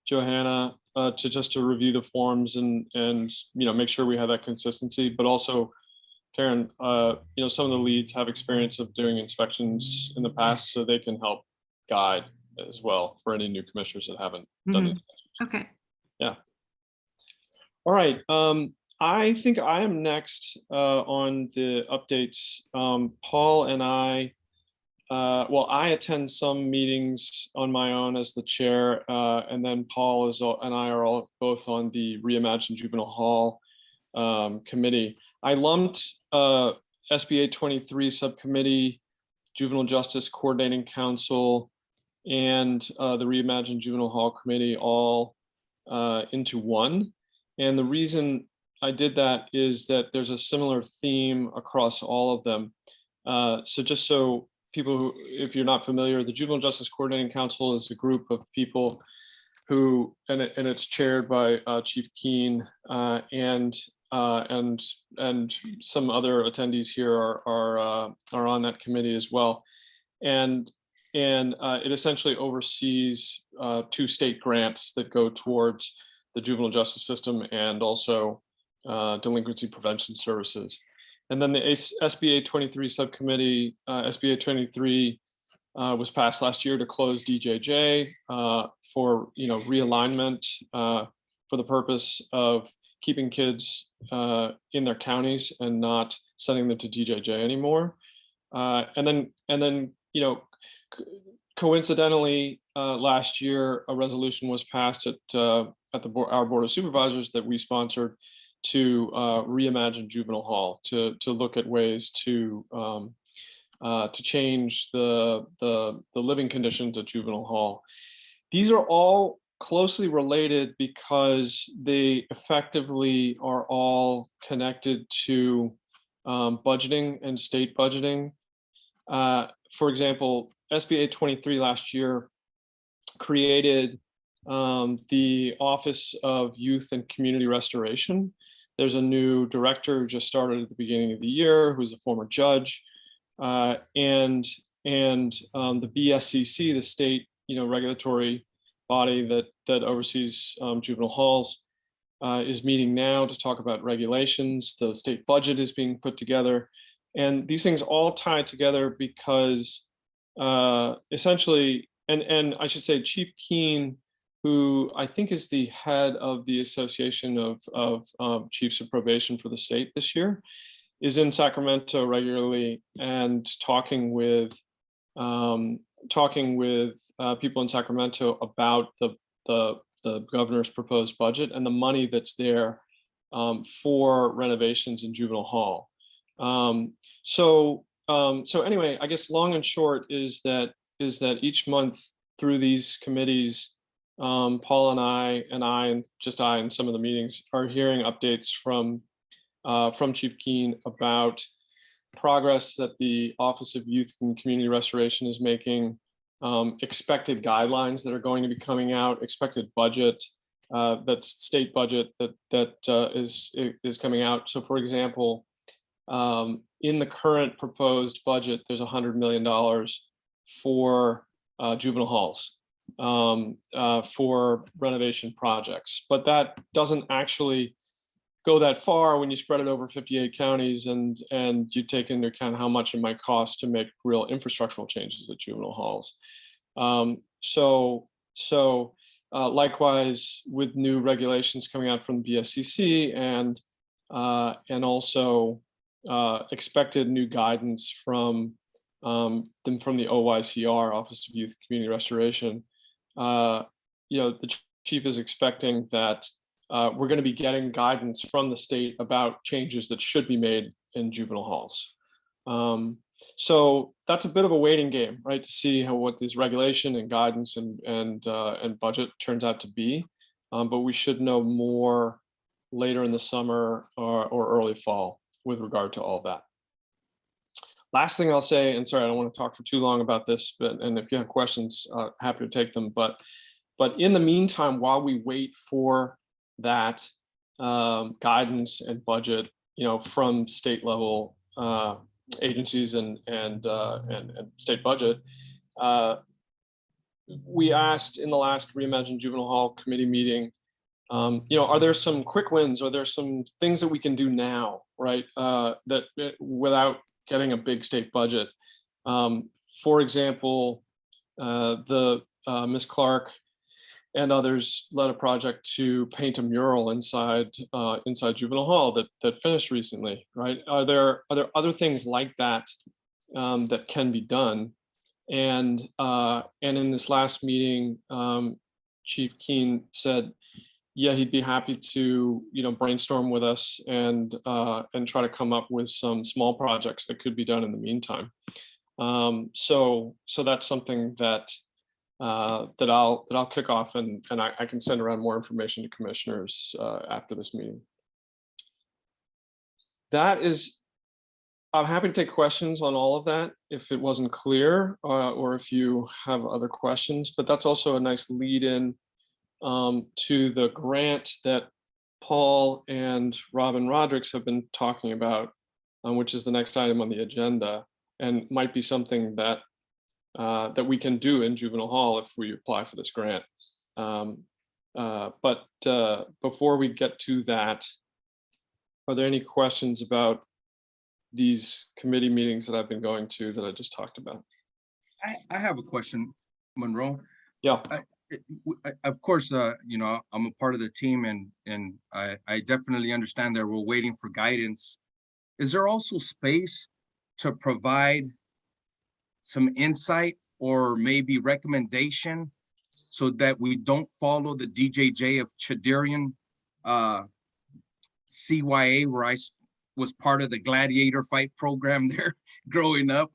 Johanna to review the forms and make sure we have that consistency, but also Karen, some of the leads have experience of doing inspections in the past, so they can help guide as well for any new commissioners that haven't done it. Okay. Yeah. All right. I think I am next on the updates. Paul and I attend some meetings on my own as the chair, and then Paul and I are all both on the Reimagined Juvenile Hall committee. I lumped SBA 23 subcommittee, Juvenile Justice Coordinating Council, and the Reimagined Juvenile Hall committee all into one. And the reason I did that is that there's a similar theme across all of them. So just so people who, if you're not familiar, the Juvenile Justice Coordinating Council is a group of people who, and it's chaired by Chief Keen and some other attendees here are on that committee as well. And it essentially oversees 2 state grants that go towards the juvenile justice system and also delinquency prevention services. And then the SBA 23 subcommittee, SBA 23 was passed last year to close DJJ for realignment for the purpose of keeping kids in their counties and not sending them to DJJ anymore. And then coincidentally, last year a resolution was passed at our Board of Supervisors that we sponsored to reimagine Juvenile Hall, to look at ways to change the living conditions at Juvenile Hall. These are all closely related because they effectively are all connected to budgeting and state budgeting. For example, SBA 23 last year created the Office of Youth and Community Restoration. There's a new director who just started at the beginning of the year, who's a former judge, and the BSCC, the state regulatory body that oversees juvenile halls, is meeting now to talk about regulations. The state budget is being put together, and these things all tie together because essentially, and I should say, Chief Keen, who I think is the head of the Association of Chiefs of Probation for the state this year, is in Sacramento regularly and talking with people in Sacramento about the governor's proposed budget and the money that's there for renovations in Juvenile Hall. So anyway, I guess long and short is that each month through these committees, Paul and I and some of the meetings are hearing updates from Chief Keen about progress that the Office of Youth and Community Restoration is making, expected guidelines that are going to be coming out, expected budget, that's state budget that is coming out. So for example, in the current proposed budget, there's $100 million for juvenile halls, for renovation projects, but that doesn't actually go that far when you spread it over 58 counties and you take into account how much it might cost to make real infrastructural changes at juvenile halls. Likewise with new regulations coming out from BSCC and also expected new guidance from the OYCR, Office of Youth Community Restoration. The chief is expecting that we're going to be getting guidance from the state about changes that should be made in juvenile halls. So that's a bit of a waiting game, right, to see what this regulation and guidance and budget turns out to be. But we should know more later in the summer or early fall with regard to all that. Last thing I'll say, and sorry, I don't want to talk for too long about this, and if you have questions, happy to take them. But in the meantime, while we wait for that guidance and budget, from state level agencies and state budget, we asked in the last Reimagine Juvenile Hall committee meeting, are there some quick wins? Are there some things that we can do now, right? That without getting a big state budget. For example, Ms. Clark and others led a project to paint a mural inside Juvenile Hall that finished recently, right? Are there other things like that that can be done? And in this last meeting, Chief Keen said, yeah, he'd be happy to brainstorm with us and try to come up with some small projects that could be done in the meantime. So that's something that I'll kick off and I can send around more information to commissioners after this meeting. I'm happy to take questions on all of that if it wasn't clear or if you have other questions, but that's also a nice lead in to the grant that Paul and Robin Rodericks have been talking about, which is the next item on the agenda, and might be something that we can do in Juvenile Hall if we apply for this grant. But before we get to that, are there any questions about these committee meetings that I've been going to that I just talked about? I have a question, Monroe. Yeah. Of course, I'm a part of the team and I definitely understand that we're waiting for guidance. Is there also space to provide some insight or maybe recommendation so that we don't follow the DJJ of Chadurian CYA, where I was part of the gladiator fight program there growing up,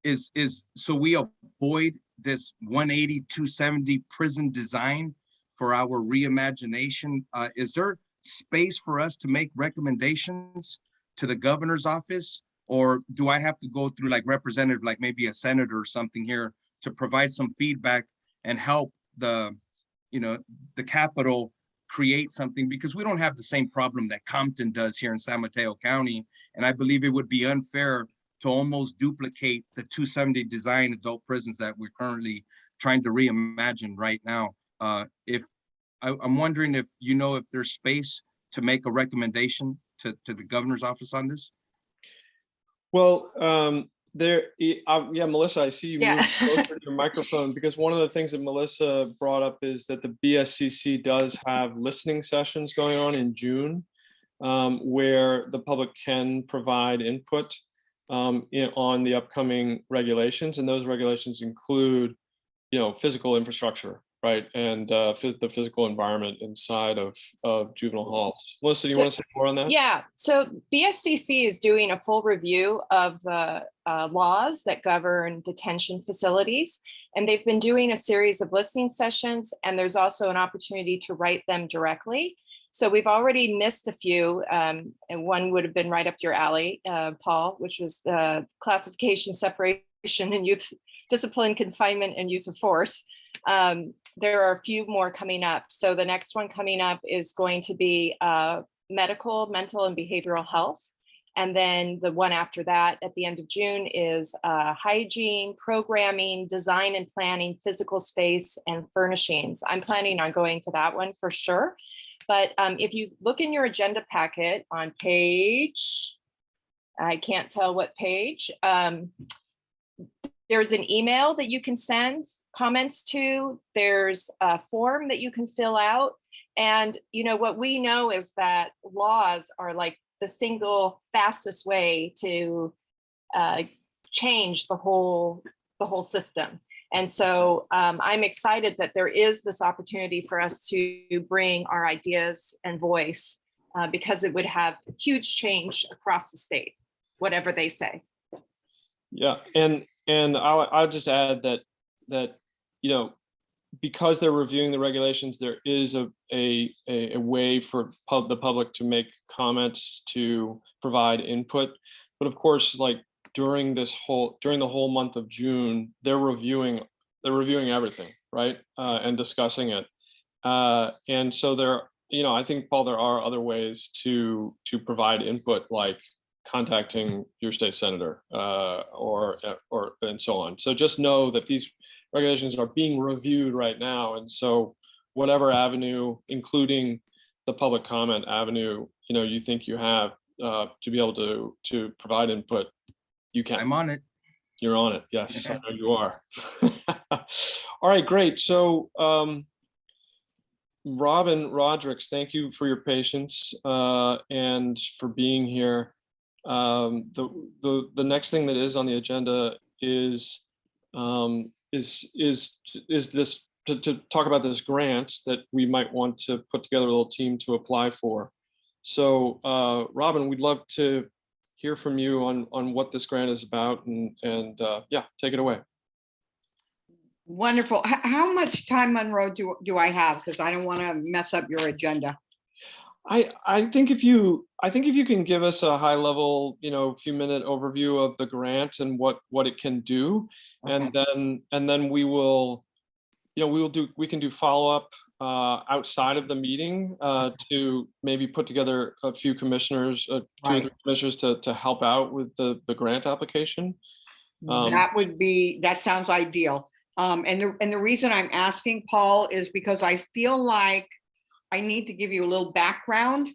is so we avoid this 180, 270 prison design for our reimagination? Is there space for us to make recommendations to the governor's office? Or do I have to go through like representative, like maybe a senator or something here to provide some feedback and help the Capitol create something? Because we don't have the same problem that Compton does here in San Mateo County. And I believe it would be unfair to almost duplicate the 270 design adult prisons that we're currently trying to reimagine right now. I'm wondering if if there's space to make a recommendation to the governor's office on this. Well, Melissa, I see you moved closer to your microphone, because one of the things that Melissa brought up is that the BSCC does have listening sessions going on in June, where the public can provide input on the upcoming regulations, and those regulations include, physical infrastructure, right? And the physical environment inside of juvenile halls. Melissa, do you want to say more on that? Yeah, so BSCC is doing a full review of the laws that govern detention facilities. And they've been doing a series of listening sessions, and there's also an opportunity to write them directly. So we've already missed a few, and one would have been right up your alley, Paul, which was the classification, separation, and youth discipline, confinement, and use of force. There are a few more coming up. So the next one coming up is going to be medical, mental, and behavioral health. And then the one after that at the end of June is hygiene, programming, design and planning, physical space, and furnishings. I'm planning on going to that one for sure. But if you look in your agenda packet on page, I can't tell what page, there's an email that you can send comments to. There's a form that you can fill out. And you know what we know is that laws are like the single fastest way to change the whole system. And so I'm excited that there is this opportunity for us to bring our ideas and voice because it would have huge change across the state, whatever they say. Yeah, and I'll just add that you know, because they're reviewing the regulations, there is a way for the public to make comments, to provide input. But of course, like during the whole month of June, they're reviewing everything, right? And discussing it. And so there, you know, I think, Paul, there are other ways to provide input, like contacting your state senator or and so on. So just know that these regulations are being reviewed right now. And so whatever avenue, including the public comment avenue, you know, you think you have to be able to provide input, you can. I'm on it. You're on it. Yes, I know you are. All right, great. So Robin Rodricks, thank you for your patience and for being here. The next thing that is on the agenda is this to talk about this grant that we might want to put together a little team to apply for. So Robin, we'd love to hear from you on what this grant is about, and yeah, take it away. Wonderful. How much time, Monroe, do I have? Because I don't want to mess up your agenda. I think if you can give us a high level, you know, few minute overview of the grant and what it can do, okay. and then we will, you know, we can do follow-up outside of the meeting to maybe put together a few commissioners, two or three commissioners to help out with the grant application. That sounds ideal. And the reason I'm asking, Paul, is because I feel like I need to give you a little background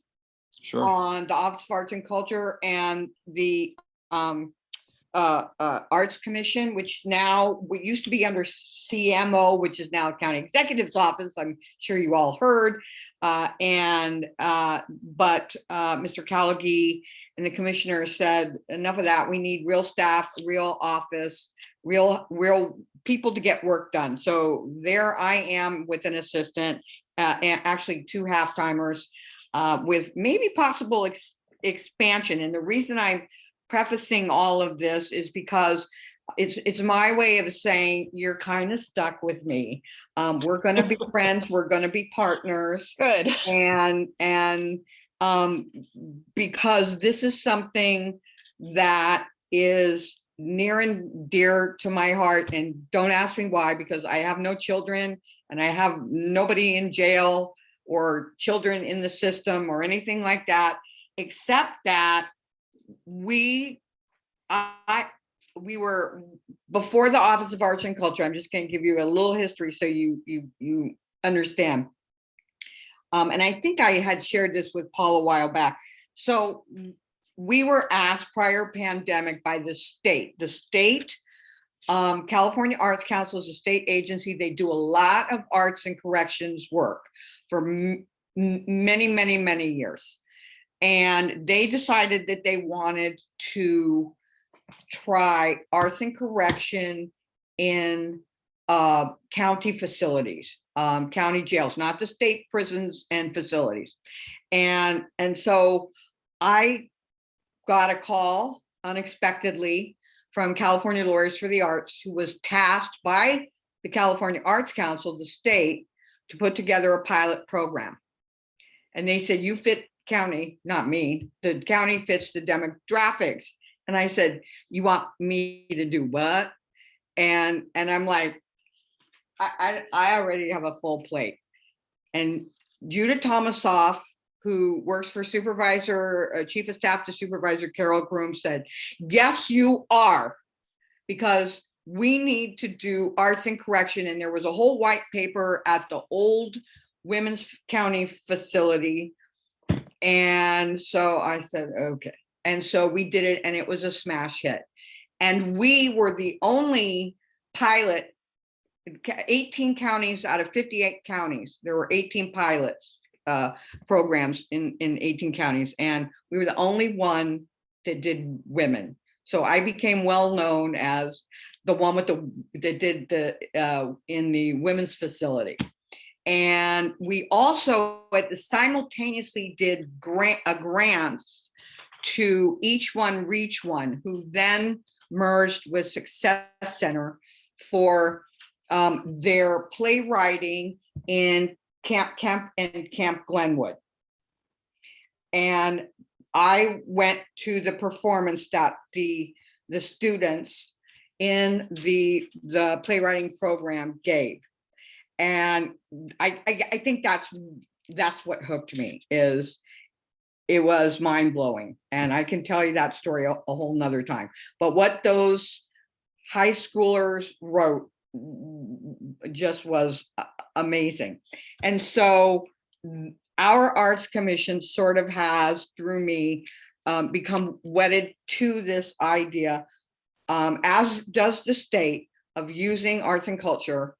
on the Office of Arts and Culture and the Arts Commission, which now used to be under CMO, which is now County Executive's Office. I'm sure you all heard. But Mr. Callaghy and the commissioner said, enough of that. We need real staff, real office, real people to get work done. So there I am with an assistant, and actually 2 half-timers with maybe possible expansion. And the reason I'm prefacing all of this is because it's my way of saying you're kind of stuck with me. We're going to be friends. We're going to be partners. Good. And because this is something that is near and dear to my heart, and don't ask me why, because I have no children and I have nobody in jail or children in the system or anything like that, except that we were before the Office of Arts and Culture. I'm just going to give you a little history so you understand. And I think I had shared this with Paul a while back. So we were asked prior pandemic by the state. California Arts Council is a state agency. They do a lot of arts and corrections work for many, many, many years. And they decided that they wanted to try arts and correction in county facilities. county jails, not the state prisons and facilities. And so I got a call unexpectedly from California Lawyers for the Arts, who was tasked by the California Arts Council, the state, to put together a pilot program. And they said, you fit county, not me, the county fits the demographics. And I said, you want me to do what? And I'm like, I already have a full plate. And Judah Thomasoff, who works for Chief of Staff to Supervisor Carol Groom, said, yes, you are, because we need to do arts and correction. And there was a whole white paper at the old Women's County facility. And so I said, okay. And so we did it, and it was a smash hit. And we were the only pilot, 18 counties out of 58 counties. There were 18 pilots programs in 18 counties, and we were the only one that did women. So I became well known as the one that did the in the women's facility. And we also simultaneously did grants to Each One Reach One, who then merged with Success Center for their playwriting in Camp Glenwood. And I went to the performance that the students in the playwriting program gave. And I think that's what hooked me. It was mind-blowing. And I can tell you that story a whole nother time. But what those high schoolers wrote just was amazing. And so our Arts Commission sort of has, through me, become wedded to this idea, as does the state, of using arts and culture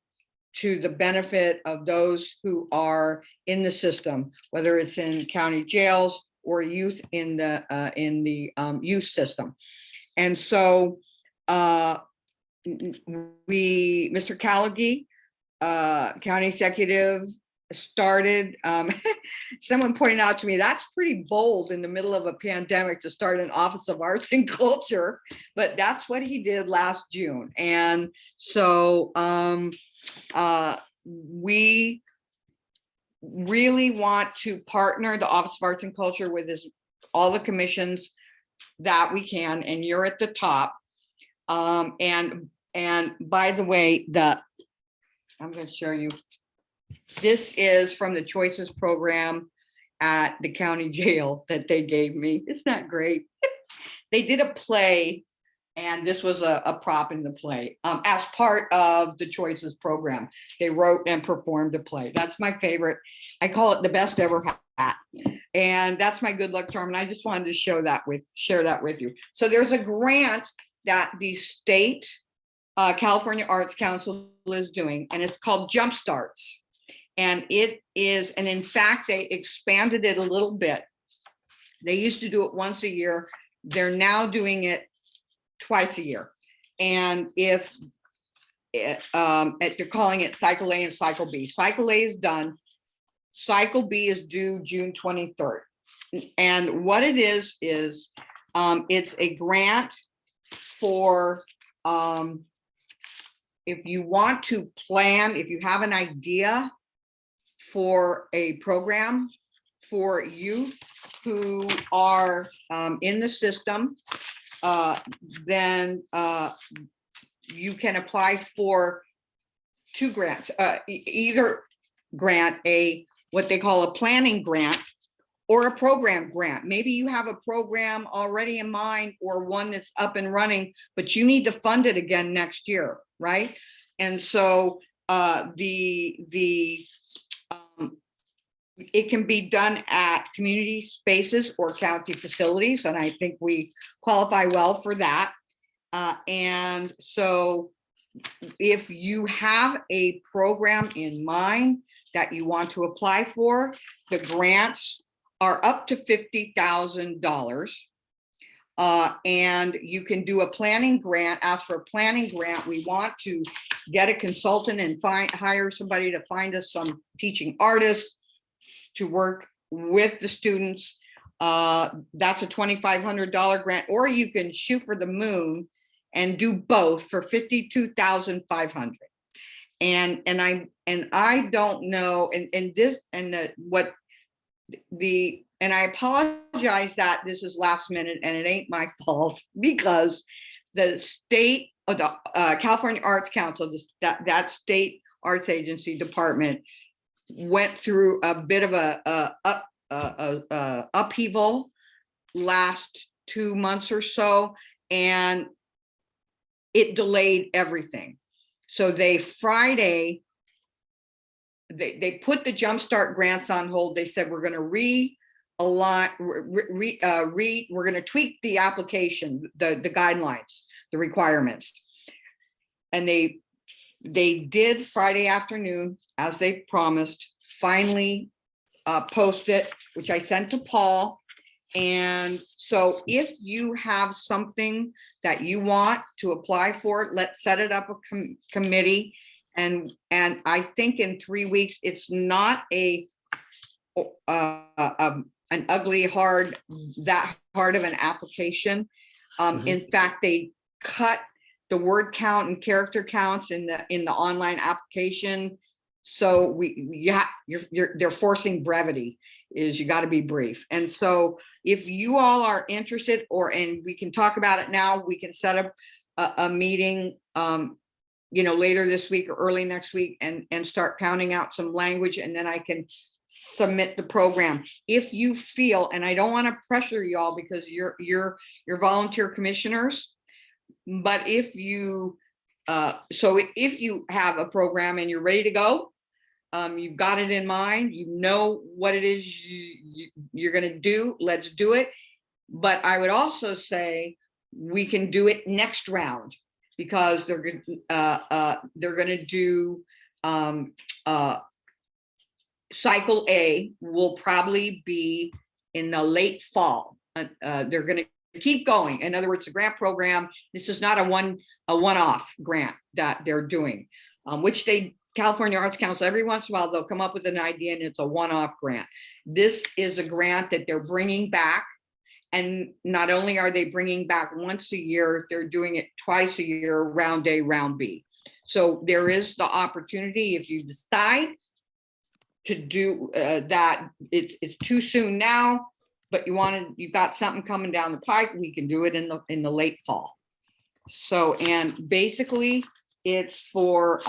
to the benefit of those who are in the system, whether it's in county jails or youth in the youth system. And so Mr. Callaghy, county executive, started, someone pointed out to me, that's pretty bold in the middle of a pandemic to start an Office of Arts and Culture, but that's what he did last June. And so we really want to partner the Office of Arts and Culture with all the commissions that we can, and you're at the top. And by the way, I'm going to show you. This is from the Choices program at the county jail that they gave me. Isn't that great? They did a play, and this was a prop in the play as part of the Choices program. They wrote and performed a play. That's my favorite. I call it the best ever hat. And that's my good luck charm. And I just wanted to share that with you. So there's a grant that the state California Arts Council is doing, and it's called Jumpstarts. And it is, and in fact, they expanded it a little bit. They used to do it once a year. They're now doing it twice a year. And if they're calling it Cycle A and Cycle B. Cycle A is done. Cycle B is due June 23rd. And what it is it's a grant for if you want to plan, if you have an idea for a program for youth who are in the system, then you can apply for 2 grants, either grant what they call a planning grant or a program grant. Maybe you have a program already in mind or one that's up and running, but you need to fund it again next year, right? And so it can be done at community spaces or county facilities, and I think we qualify well for that. And so if you have a program in mind that you want to apply for, the grants are up to $50,000. And you can do a planning grant, ask for a planning grant. We want to get a consultant and hire somebody to find us some teaching artists to work with the students. That's a $2,500 grant, or you can shoot for the moon and do both for $52,500. And I don't know, and I apologize that this is last minute and it ain't my fault, because the state of the California Arts Council, that state arts agency department, went through a bit of a upheaval last 2 months or so, and it delayed everything. So Friday, they put the Jumpstart grants on hold. They said, we're going to we're going to tweak the application, the guidelines, the requirements. And they did Friday afternoon, as they promised, finally post it, which I sent to Paul. And so if you have something that you want to apply for, let's set it up a committee. And I think in 3 weeks, it's not an ugly, that hard of an application. In fact, they cut the word count and character counts in the online application. So they're forcing brevity, is you got to be brief. And so if you all are interested, and we can talk about it now, we can set up a meeting, later this week or early next week, and start pounding out some language, and then I can submit the program. If you feel, and I don't want to pressure you all because you're volunteer commissioners, but if you if you have a program and you're ready to go, you've got it in mind, you know what it is you're going to do, let's do it. But I would also say we can do it next round, because they're going to do cycle A will probably be in the late fall. They're going to keep going. In other words, the grant program, this is not a one-off grant that they're doing, which California Arts Council, every once in a while, they'll come up with an idea and it's a one-off grant. This is a grant that they're bringing back. And not only are they bringing back once a year, they're doing it twice a year, round A, round B. So there is the opportunity, if you decide to do that, it's too soon now, but you've got something coming down the pike, we can do it in the late fall. So, and basically it's for,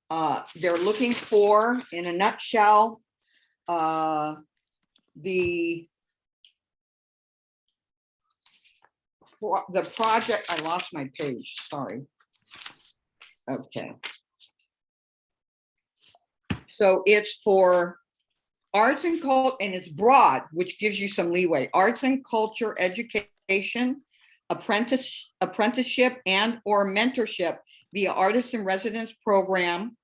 they're looking for, in a nutshell, the project, I lost my page, sorry. Okay. So it's for arts and culture, and it's broad, which gives you some leeway. Arts and culture education, apprenticeship and or mentorship via artist in residence program,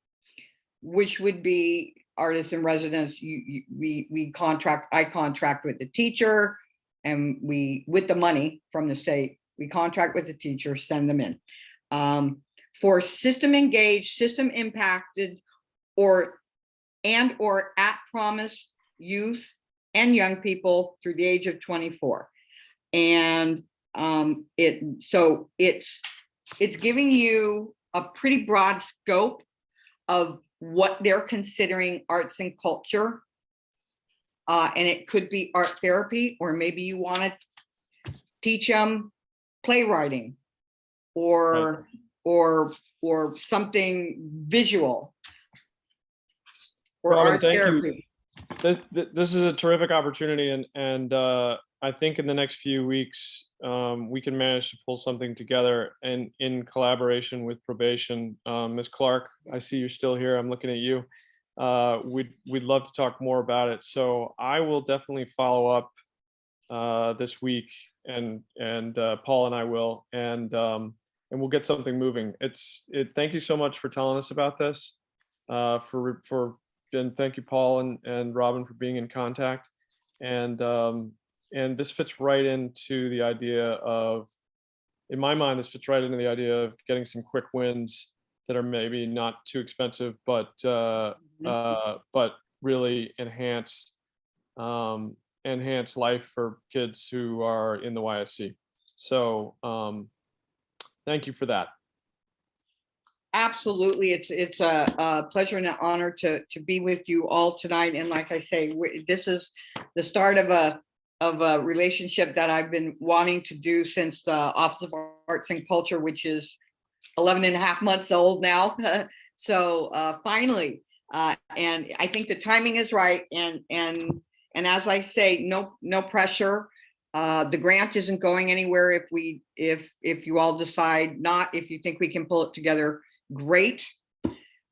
which would be artist in residence. I contract with the teacher, and with the money from the state, we contract with the teacher, send them in. For system engaged, system impacted, or at promise youth and young people through the age of 24. And it's giving you a pretty broad scope of what they're considering arts and culture. And it could be art therapy, or maybe you want to teach them playwriting or something visual, or Robin, art thank therapy. you. This is a terrific opportunity, and I think in the next few weeks we can manage to pull something together, and in collaboration with probation. Ms. Clark, I see you're still here. I'm looking at you. We'd love to talk more about it. So I will definitely follow up this week, and Paul and I will, and we'll get something moving. Thank you so much for telling us about this. And thank you, Paul and Robin, for being in contact. And And this fits right into the idea of, in my mind, this fits right into the idea of getting some quick wins that are maybe not too expensive, but really enhance life for kids who are in the YSC. So thank you for that. Absolutely. It's a pleasure and an honor to be with you all tonight. And like I say, this is the start of a relationship that I've been wanting to do since the Office of Arts and Culture, which is 11 and a half months old now. So finally, and I think the timing is right. And as I say, no pressure. The grant isn't going anywhere if you all decide not. If you think we can pull it together, great.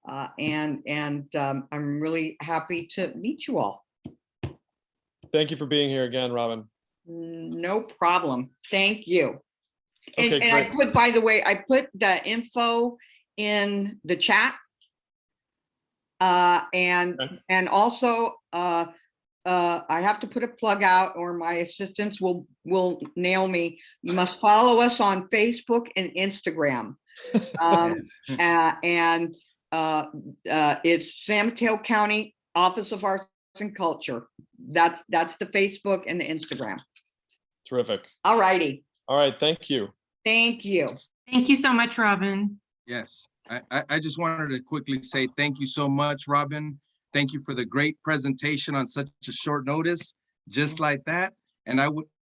I'm really happy to meet you all. Thank you for being here again, Robin. No problem. Thank you. And, Okay, and I put, by the way, I put the info in the chat. And also I have to put a plug out, or my assistants will nail me. You must follow us on Facebook and Instagram. It's San Mateo County Office of Arts and Culture. That's the Facebook and the Instagram. Terrific. All righty. All right. Thank you. Thank you. Thank you so much, Robin. Yes, I just wanted to quickly say thank you so much, Robin. Thank you for the great presentation on such a short notice, just like that. And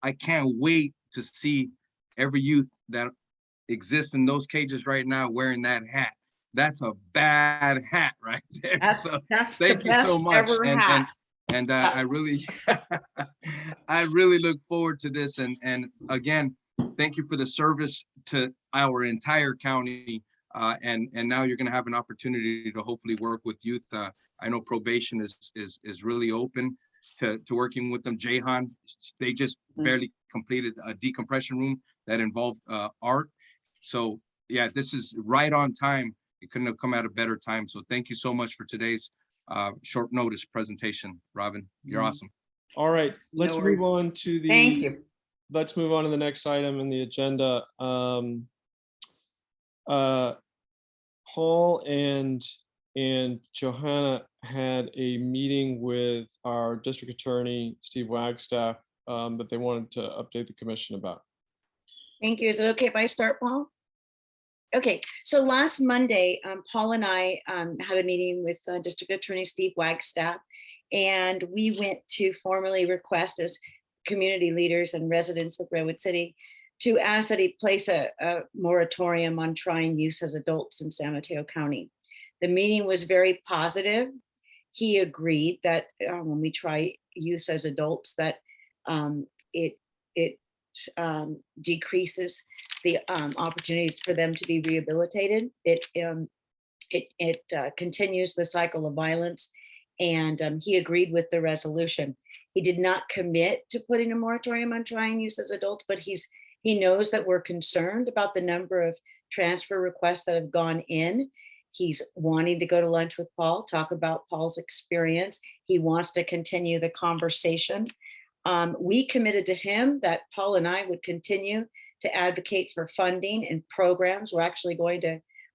I can't wait to see every youth that exists in those cages right now wearing that hat. That's a bad hat right there. That's thank you so much. And I really, I really look forward to this. And again, thank you for the service to our entire county. And now you're going to have an opportunity to hopefully work with youth. I know probation is really open to working with them. Jahan, they just barely completed a decompression room that involved art. So yeah, this is right on time. It couldn't have come at a better time. So thank you so much for today's short notice presentation, Robin. You're awesome. All right, let's move on to the. Thank you. Let's move on to the next item in the agenda. Paul and Johanna had a meeting with our district attorney, Steve Wagstaff, that they wanted to update the commission about. Thank you. Is it okay if I start, Paul? Okay, so last Monday, Paul and I had a meeting with District Attorney Steve Wagstaff, and we went to formally request as community leaders and residents of Redwood City to ask that he place a moratorium on trying use as adults in San Mateo County. The meeting was very positive. He agreed that when we try use as adults, that it decreases the opportunities for them to be rehabilitated. It continues the cycle of violence, and he agreed with the resolution. He did not commit to putting a moratorium on trying use as adults, but he knows that we're concerned about the number of transfer requests that have gone in. He's wanting to go to lunch with Paul, talk about Paul's experience. He wants to continue the conversation. We committed to him that Paul and I would continue to advocate for funding and programs. We're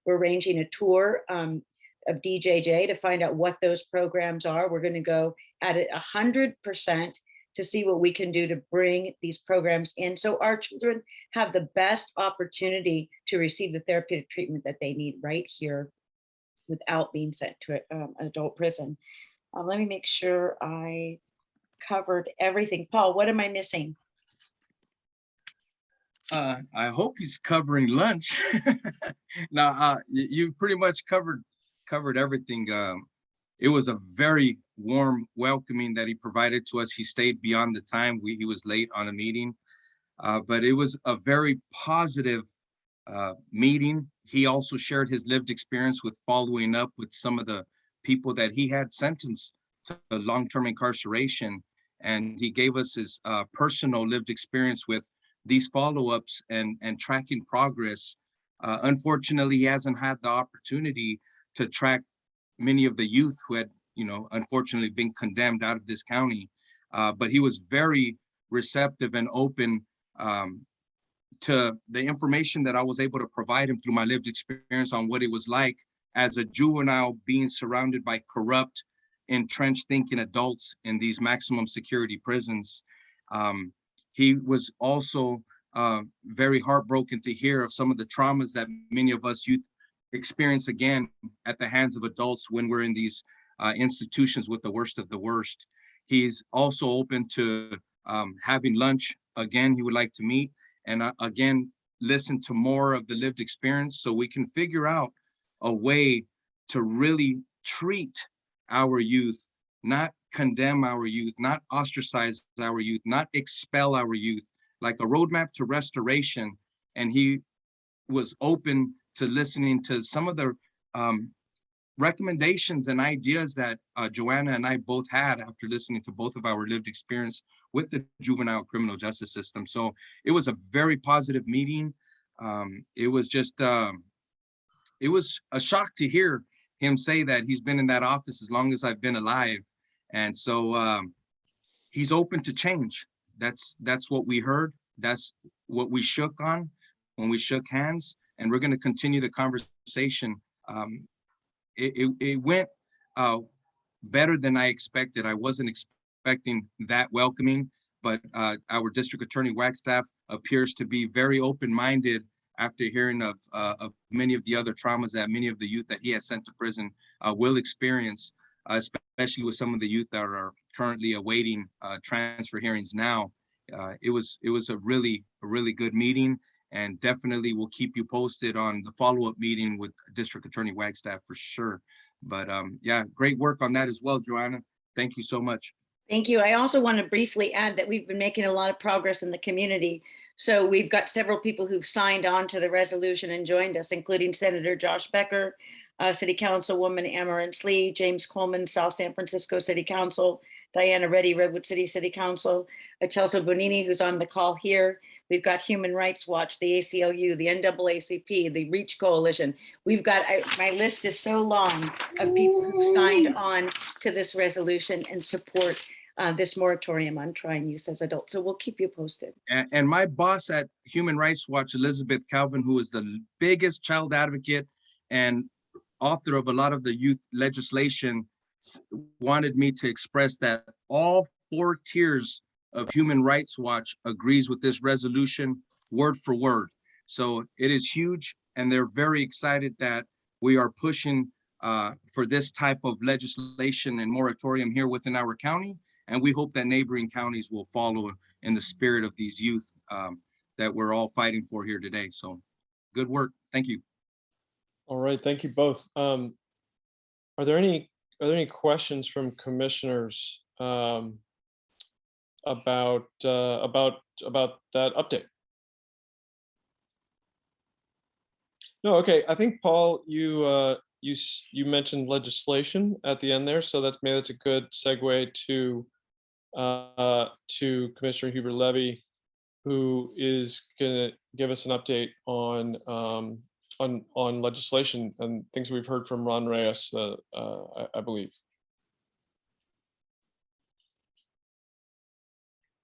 arranging a tour of DJJ to find out what those programs are. We're going to go at it 100% to see what we can do to bring these programs in so our children have the best opportunity to receive the therapeutic treatment that they need right here without being sent to an adult prison. Let me make sure I covered everything. Paul, what am I missing? I hope he's covering lunch. Now, you pretty much covered everything. It was a very warm welcoming that he provided to us. He stayed beyond the time. He was late on a meeting, but it was a very positive meeting. He also shared his lived experience with following up with some of the people that he had sentenced to long-term incarceration. And he gave us his personal lived experience with these follow-ups and tracking progress. Unfortunately, he hasn't had the opportunity to track many of the youth who had, unfortunately been condemned out of this county. But he was very receptive and open to the information that I was able to provide him through my lived experience on what it was like as a juvenile being surrounded by corrupt, entrenched thinking adults in these maximum security prisons. He was also very heartbroken to hear of some of the traumas that many of us youth experience again at the hands of adults when we're in these institutions with the worst of the worst. He's also open to having lunch. Again, he would like to meet and again, listen to more of the lived experience so we can figure out a way to really treat our youth, not condemn our youth, not ostracize our youth, not expel our youth, like a roadmap to restoration. And he was open to listening to some of the recommendations and ideas that Joanna and I both had after listening to both of our lived experience with the juvenile criminal justice system. So it was a very positive meeting. It was just, it was a shock to hear him say that he's been in that office as long as I've been alive. And so he's open to change. That's what we heard. That's what we shook on when we shook hands. And we're going to continue the conversation. It went better than I expected. I wasn't expecting that welcoming, but our district attorney Wagstaff appears to be very open-minded after hearing of many of the other traumas that many of the youth that he has sent to prison will experience, especially with some of the youth that are currently awaiting transfer hearings now. It was a really good meeting, and definitely we'll keep you posted on the follow-up meeting with District Attorney Wagstaff for sure. But yeah, great work on that as well, Joanna. Thank you so much. Thank you. I also want to briefly add that we've been making a lot of progress in the community. So we've got several people who've signed on to the resolution and joined us, including Senator Josh Becker, City Councilwoman Amarance Lee, James Coleman, South San Francisco City Council, Diana Reddy, Redwood City City Council, Chelsea Bonini, who's on the call here. We've got Human Rights Watch, the ACLU, the NAACP, the REACH Coalition. We've got, my list is so long of people who've signed on to this resolution and support this moratorium on trying use as adults. So we'll keep you posted. And my boss at Human Rights Watch, Elizabeth Calvin, who is the biggest child advocate and author of a lot of the youth legislation, wanted me to express that all 4 tiers of Human Rights Watch agrees with this resolution word for word. So it is huge, and they're very excited that we are pushing for this type of legislation and moratorium here within our county. And we hope that neighboring counties will follow in the spirit of these youth that we're all fighting for here today. So good work. Thank you. All right, thank you both. Are there any questions from commissioners about that update? No, okay. I think Paul, you mentioned legislation at the end there, so that's a good segue to Commissioner Hubert Levy, who is going to give us an update on legislation and things we've heard from Ron Reyes, I believe.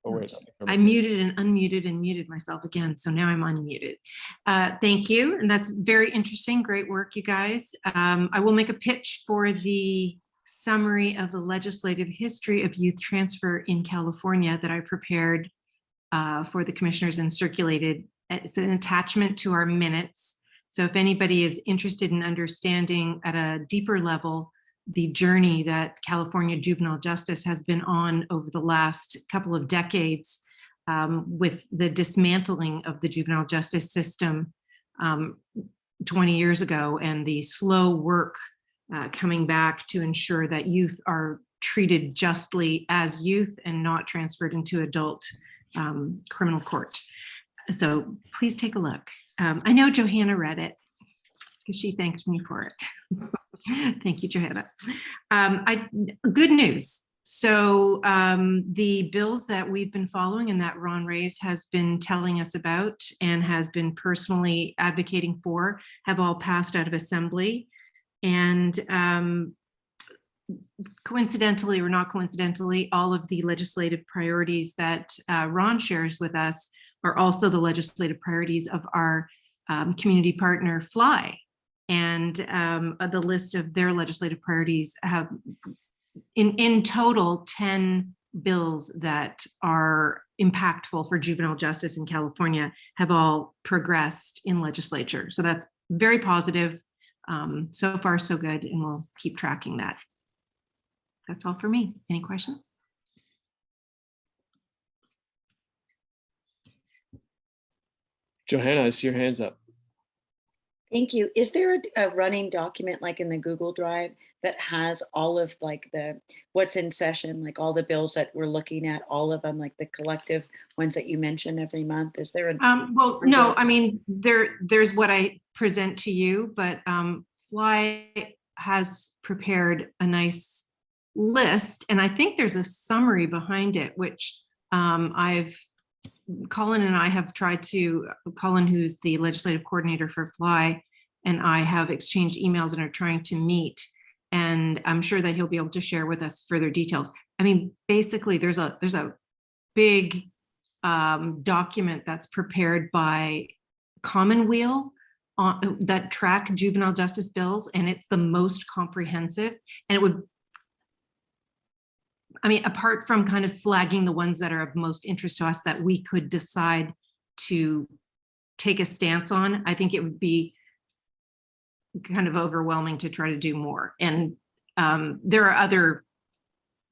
Oh, wait. I muted and unmuted and muted myself again, so now I'm unmuted. Thank you, and that's very interesting. Great work, you guys. I will make a pitch for the summary of the legislative history of youth transfer in California that I prepared for the commissioners and circulated. It's an attachment to our minutes. So if anybody is interested in understanding at a deeper level the journey that California juvenile justice has been on over the last couple of decades with the dismantling of the juvenile justice system 20 years ago and the slow work coming back to ensure that youth are treated justly as youth and not transferred into adult criminal court. So please take a look. I know Johanna read it because she thanked me for it. Thank you, Johanna. Good news. So the bills that we've been following and that Ron Reyes has been telling us about and has been personally advocating for have all passed out of assembly. And coincidentally or not coincidentally, all of the legislative priorities that Ron shares with us are also the legislative priorities of our community partner Fly. And the list of their legislative priorities have in total 10 bills that are impactful for juvenile justice in California have all progressed in legislature. So that's very positive. So far, so good, and we'll keep tracking that. That's all for me. Any questions? Johanna, I see your hands up. Thank you. Is there a running document like in the Google Drive that has all of like the what's in session, like all the bills that we're looking at, all of them, like the collective ones that you mention every month? Is there a well, no, I mean, there's what I present to you, but Fly has prepared a nice list, and I think there's a summary behind it, which Colin and I have tried to, Colin, who's the legislative coordinator for Fly, and I have exchanged emails and are trying to meet, and I'm sure that he'll be able to share with us further details. I mean, basically there's a big document that's prepared by Commonweal that track juvenile justice bills, and it's the most comprehensive, and it would, I mean, apart from kind of flagging the ones that are of most interest to us that we could decide to take a stance on, I think it would be kind of overwhelming to try to do more. And there are other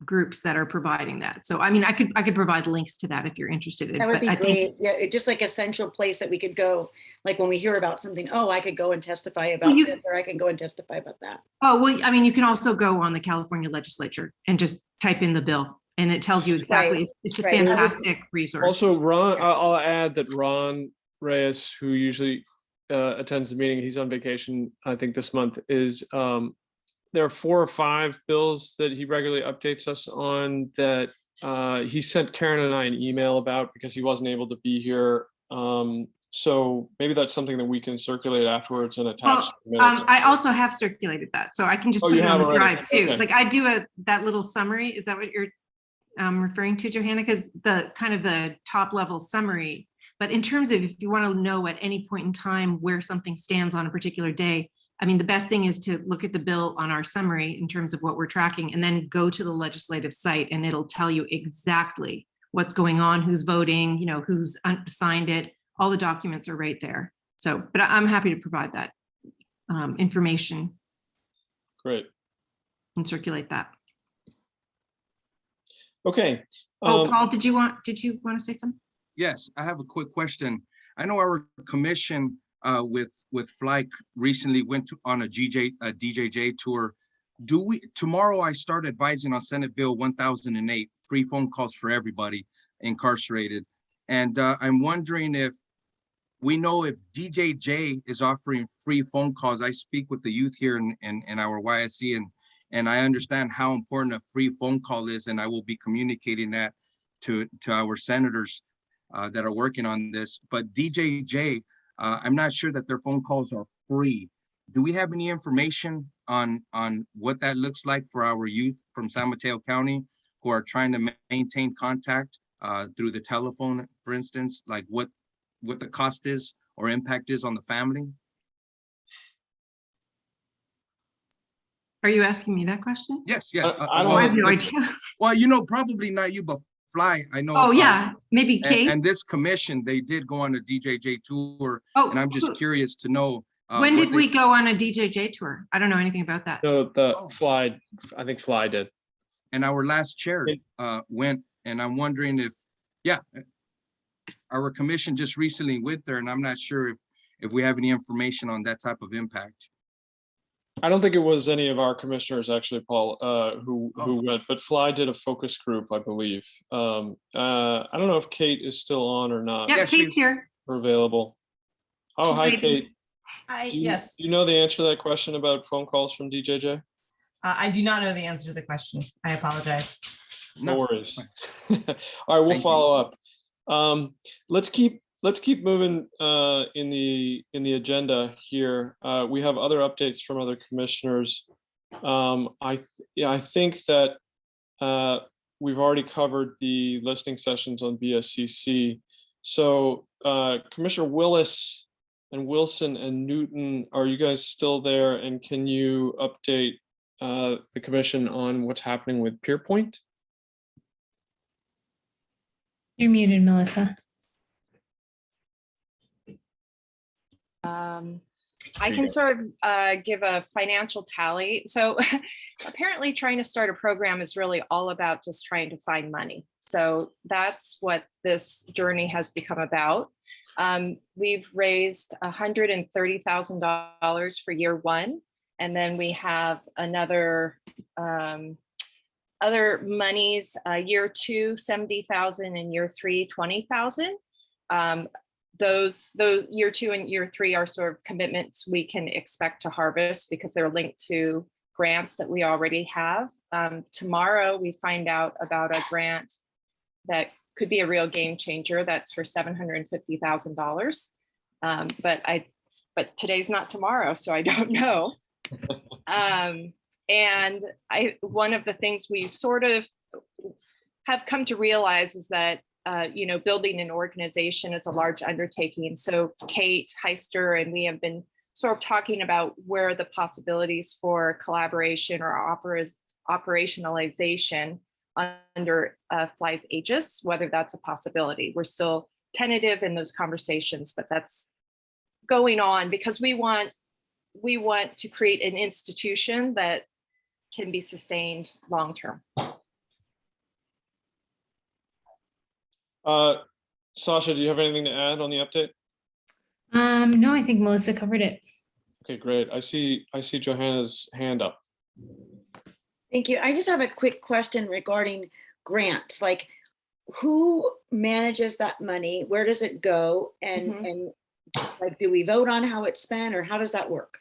groups that are providing that. So, I mean, I could provide links to that if you're interested in. That would be I great. think, Yeah, it's just like a central place that we could go. Like when we hear about something, oh, I could go and testify about this, or I can go and testify about that. oh, well, I mean, you can also go on the California legislature and just type in the bill, and it tells you exactly. Right. It's a Right. fantastic resource. Also, Ron, I'll add that Ron Reyes, who usually attends the meeting, he's on vacation, I think this month, is there are 4 or 5 bills that he regularly updates us on that he sent Karen and I an email about because he wasn't able to be here. So maybe that's something that we can circulate afterwards and attach. I also have circulated that, so I can just put it on the drive too. Okay. Like I do that little summary. Is that what you're referring to, Johanna? Because the kind of the top level summary, but in terms of if you want to know at any point in time where something stands on a particular day, I mean, the best thing is to look at the bill on our summary in terms of what we're tracking, and then go to the legislative site, and it'll tell you exactly what's going on, who's voting, you know, who's signed it. All the documents are right there. So, but I'm happy to provide that information. Great. And circulate that. Okay. Paul, did you want to say something? Yes, I have a quick question. I know our commission with Fly recently went on a DJJ tour. Tomorrow I start advising on Senate Bill 1008, free phone calls for everybody incarcerated. And I'm wondering if we know if DJJ is offering free phone calls. I speak with the youth here in our YSC, and I understand how important a free phone call is, and I will be communicating that to our senators that are working on this. But DJJ, I'm not sure that their phone calls are free. Do we have any information on what that looks like for our youth from San Mateo County who are trying to maintain contact through the telephone, for instance, like what the cost is or impact is on the family? Are you asking me that question? Yes, yeah. I have no idea. Well, you know, probably not you, but Fly, I know. Oh yeah, maybe Kate. And this commission, they did go on a DJJ tour, and I'm just curious to know. When did we go on a DJJ tour? I don't know anything about that. No, Fly, I think Fly did. And our last chair went, and I'm wondering if, our commission just recently went there, and I'm not sure if we have any information on that type of impact. I don't think it was any of our commissioners actually, Paul, who went, but Fly did a focus group, I believe. I don't know if Kate is still on or not. Yeah, Kate's here. Or available. Oh, hi, Kate. Hi, yes. You know the answer to that question about phone calls from DJJ? I do not know the answer to the question. I apologize. No worries. All right, we'll follow up. Let's keep moving in the agenda here. We have other updates from other commissioners. I think that we've already covered the listening sessions on BSCC. So Commissioner Willis and Wilson and Newton, are you guys still there? And can you update the commission on what's happening with Peerpoint? You're muted, Melissa. I can sort of give a financial tally. So apparently trying to start a program is really all about just trying to find money. So that's what this journey has become about. We've raised $130,000 for year one. And then we have another other monies, year two, 70,000, and year three, 20,000. Those year two and year three are sort of commitments we can expect to harvest because they're linked to grants that we already have. Tomorrow we find out about a grant that could be a real game changer. That's for $750,000. But today's not tomorrow, so I don't know. And one of the things we sort of have come to realize is that building an organization is a large undertaking. So Kate Heister and we have been sort of talking about where the possibilities for collaboration or operationalization under Fly's Aegis, whether that's a possibility. We're still tentative in those conversations, but that's going on because we want to create an institution that can be sustained long-term. Sasha, do you have anything to add on the update? No, I think Melissa covered it. Okay, great. I see Johanna's hand up. Thank you. I just have a quick question regarding grants. Like, who manages that money? Where does it go? And like, do we vote on how it's spent, or how does that work?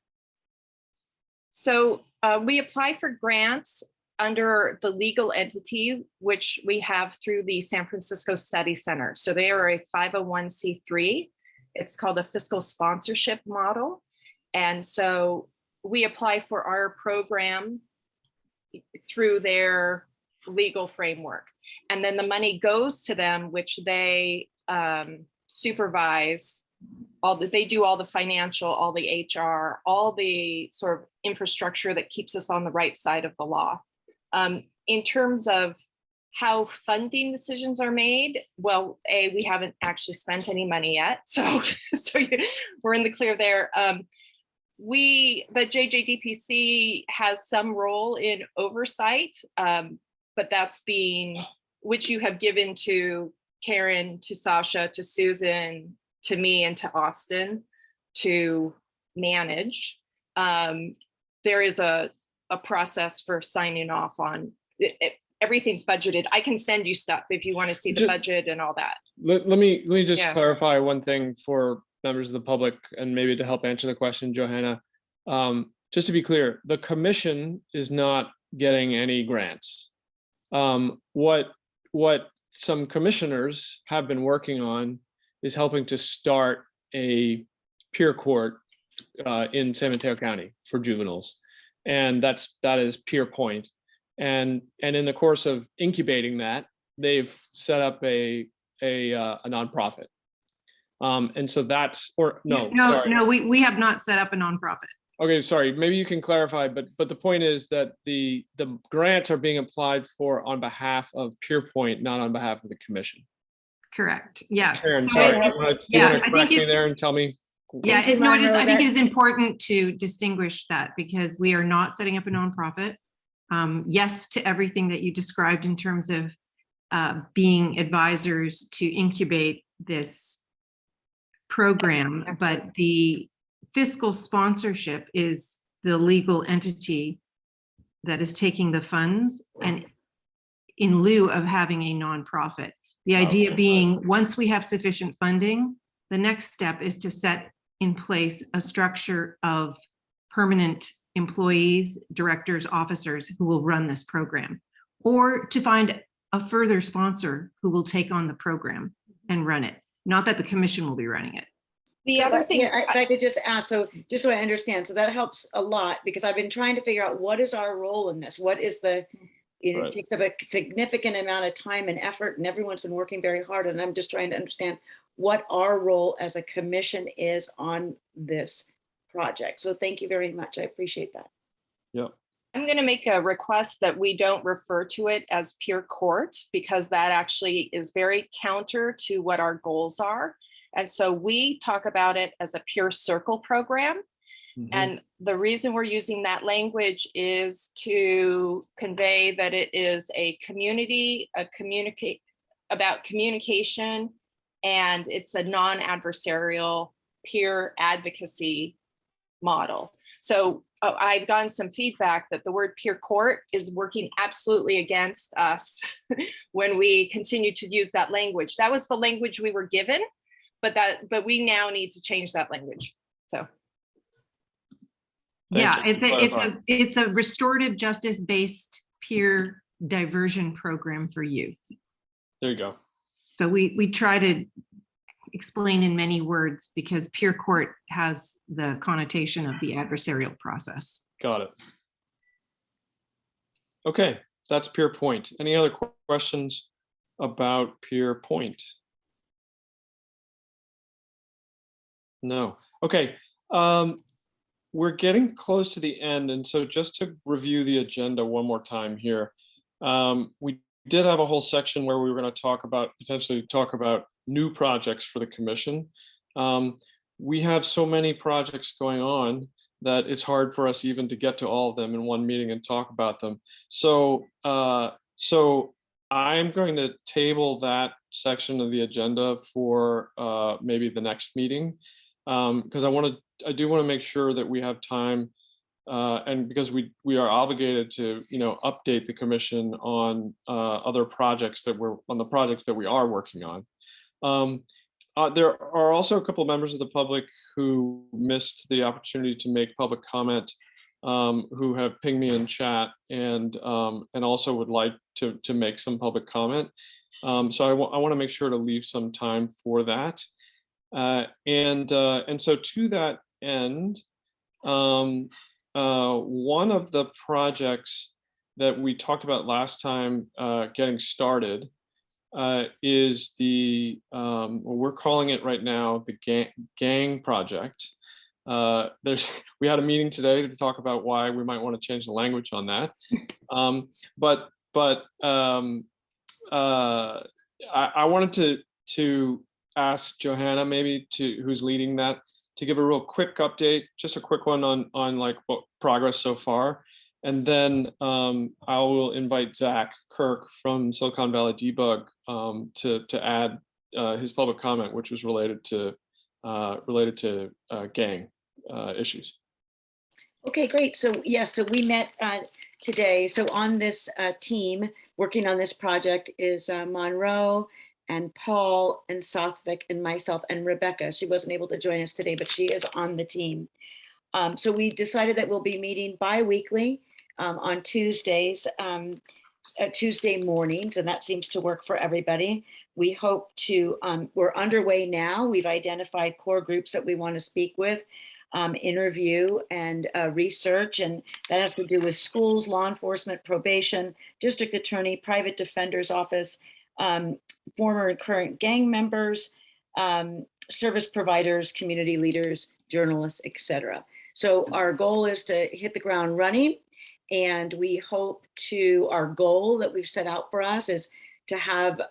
So we apply for grants under the legal entity, which we have through the San Francisco Study Center. So they are a 501c3. It's called a fiscal sponsorship model. And so we apply for our program through their legal framework. And then the money goes to them, which they supervise. They do all the financial, all the HR, all the sort of infrastructure that keeps us on the right side of the law. In terms of how funding decisions are made, well, we haven't actually spent any money yet, so we're in the clear there. The JJDPC has some role in oversight, but that's which you have given to Karen, to Sasha, to Susan, to me, and to Austin to manage. There is a process for signing off on it. Everything's budgeted. I can send you stuff if you want to see the budget and all that. Let me just clarify one thing for members of the public, and maybe to help answer the question, Johanna. Just to be clear, the commission is not getting any grants. What some commissioners have been working on is helping to start a peer court in San Mateo County for juveniles. And that is Peerpoint. And in the course of incubating that, they've set up a nonprofit. And so that's, or no, we have not set up a nonprofit. Okay, sorry, maybe you can clarify, but the point is that the grants are being applied for on behalf of Peerpoint, not on behalf of the commission. Correct, yes. Karen, So sorry, you want to correct me there and tell me? Yeah, I think it is important to distinguish that because we are not setting up a nonprofit. Yes to everything that you described in terms of being advisors to incubate this program, but the fiscal sponsorship is the legal entity that is taking the funds and in lieu of having a nonprofit. The idea being, once we have sufficient funding, the next step is to set in place a structure of permanent employees, directors, officers who will run this program, or to find a further sponsor who will take on the program and run it. Not that the commission will be running it. The other thing, Yeah, if I could just ask, so just so I understand, so that helps a lot because I've been trying to figure out what is our role in this? What is the, it Right. takes up a significant amount of time and effort and everyone's been working very hard and I'm just trying to understand what our role as a commission is on this project. So thank you very much. I appreciate that. Yeah. I'm going to make a request that we don't refer to it as peer court because that actually is very counter to what our goals are. And so we talk about it as a peer circle program. And the reason we're using that language is to convey that it is a community, about communication, and it's a non-adversarial peer advocacy model. So I've gotten some feedback that the word peer court is working absolutely against us when we continue to use that language. That was the language we were given, but we now need to change that language. So. Yeah, it's a restorative justice based peer diversion program for youth. There you go. So we try to explain in many words because peer court has the connotation of the adversarial process. Got it. Okay, that's peer point. Any other questions about peer point? No. Okay. We're getting close to the end. And so just to review the agenda one more time here, we did have a whole section where we were going to potentially talk about new projects for the commission. We have so many projects going on that it's hard for us even to get to all of them in one meeting and talk about them. So I'm going to table that section of the agenda for maybe the next meeting, because I do want to make sure that we have time, and because we are obligated to update the commission on other projects that we are working on. There are also a couple of members of the public who missed the opportunity to make public comment, who have pinged me in chat and also would like to make some public comment. So I want to make sure to leave some time for that. And so to that end, one of the projects that we talked about last time getting started is we're calling it right now the gang project. We had a meeting today to talk about why we might want to change the language on that. I wanted to ask Johanna, maybe who's leading that, to give a real quick update, just a quick one on like what progress so far. And then I will invite Zach Kirk from Silicon Valley Debug to add his public comment, which was related to gang issues. Okay, great. So so we met today. So on this team working on this project is Monroe and Paul and Southwick and myself and Rebecca. She wasn't able to join us today, but she is on the team. So we decided that we'll be meeting bi-weekly on Tuesdays, Tuesday mornings, and that seems to work for everybody. We hope to, we're underway now. We've identified core groups that we want to speak with, interview and research, and that has to do with schools, law enforcement, probation, district attorney, private defender's office, former and current gang members, service providers, community leaders, journalists, etc. So our goal is to hit the ground running, and we hope our goal that we've set out for us is to have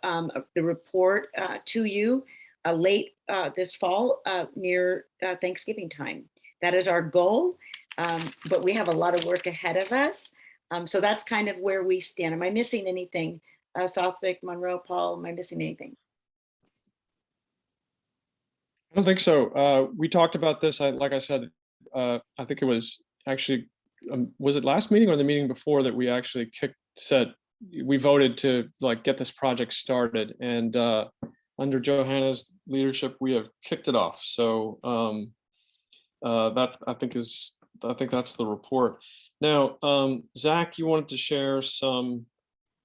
the report to you late this fall, near Thanksgiving time. That is our goal, but we have a lot of work ahead of us. So that's kind of where we stand. Am I missing anything? Southwick, Monroe, Paul, am I missing anything? I don't think so. We talked about this, like I said, I think it was actually, was it last meeting or the meeting before that we actually we voted to like get this project started, and under Johanna's leadership, we have kicked it off. So that I think that's the report. Now, Zach, you wanted to share some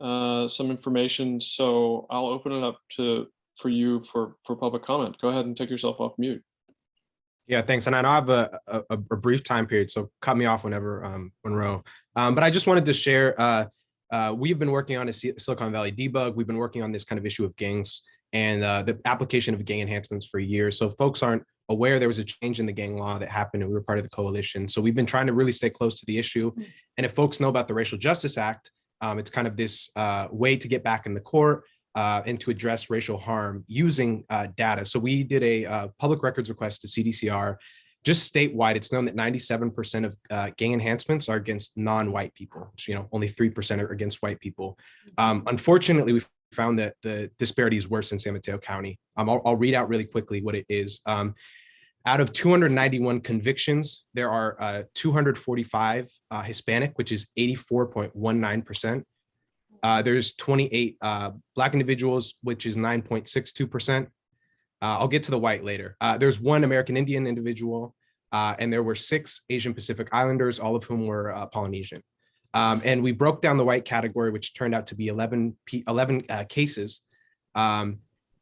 information, so I'll open it up for you for public comment. Go ahead and take yourself off mute. Yeah, thanks. And I know I have a brief time period, so cut me off whenever, Monroe. But I just wanted to share, we've been working on a Silicon Valley debug. We've been working on this kind of issue of gangs and the application of gang enhancements for years. So folks aren't aware there was a change in the gang law that happened and we were part of the coalition. So we've been trying to really stay close to the issue. And if folks know about the Racial Justice Act, it's kind of this way to get back in the court and to address racial harm using data. So we did a public records request to CDCR. Just statewide, it's known that 97% of gang enhancements are against non-white people. So, only 3% are against white people. Unfortunately, we found that the disparity is worse in San Mateo County. I'll read out really quickly what it is. Out of 291 convictions, there are 245 Hispanic, which is 84.19%. There's 28 Black individuals, which is 9.62%. I'll get to the white later. There's one American Indian individual, and there were 6 Asian Pacific Islanders, all of whom were Polynesian. And we broke down the white category, which turned out to be 11 cases.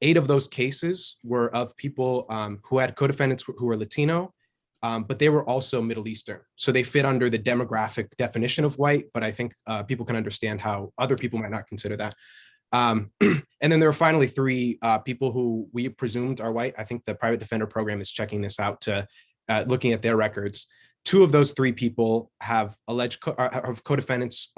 8 of those cases were of people who had co-defendants who were Latino, but they were also Middle Eastern. So they fit under the demographic definition of white, but I think people can understand how other people might not consider that. And then there were finally 3 people who we presumed are white. I think the private defender program is checking this out to looking at their records. 2 of those 3 people have alleged co-defendants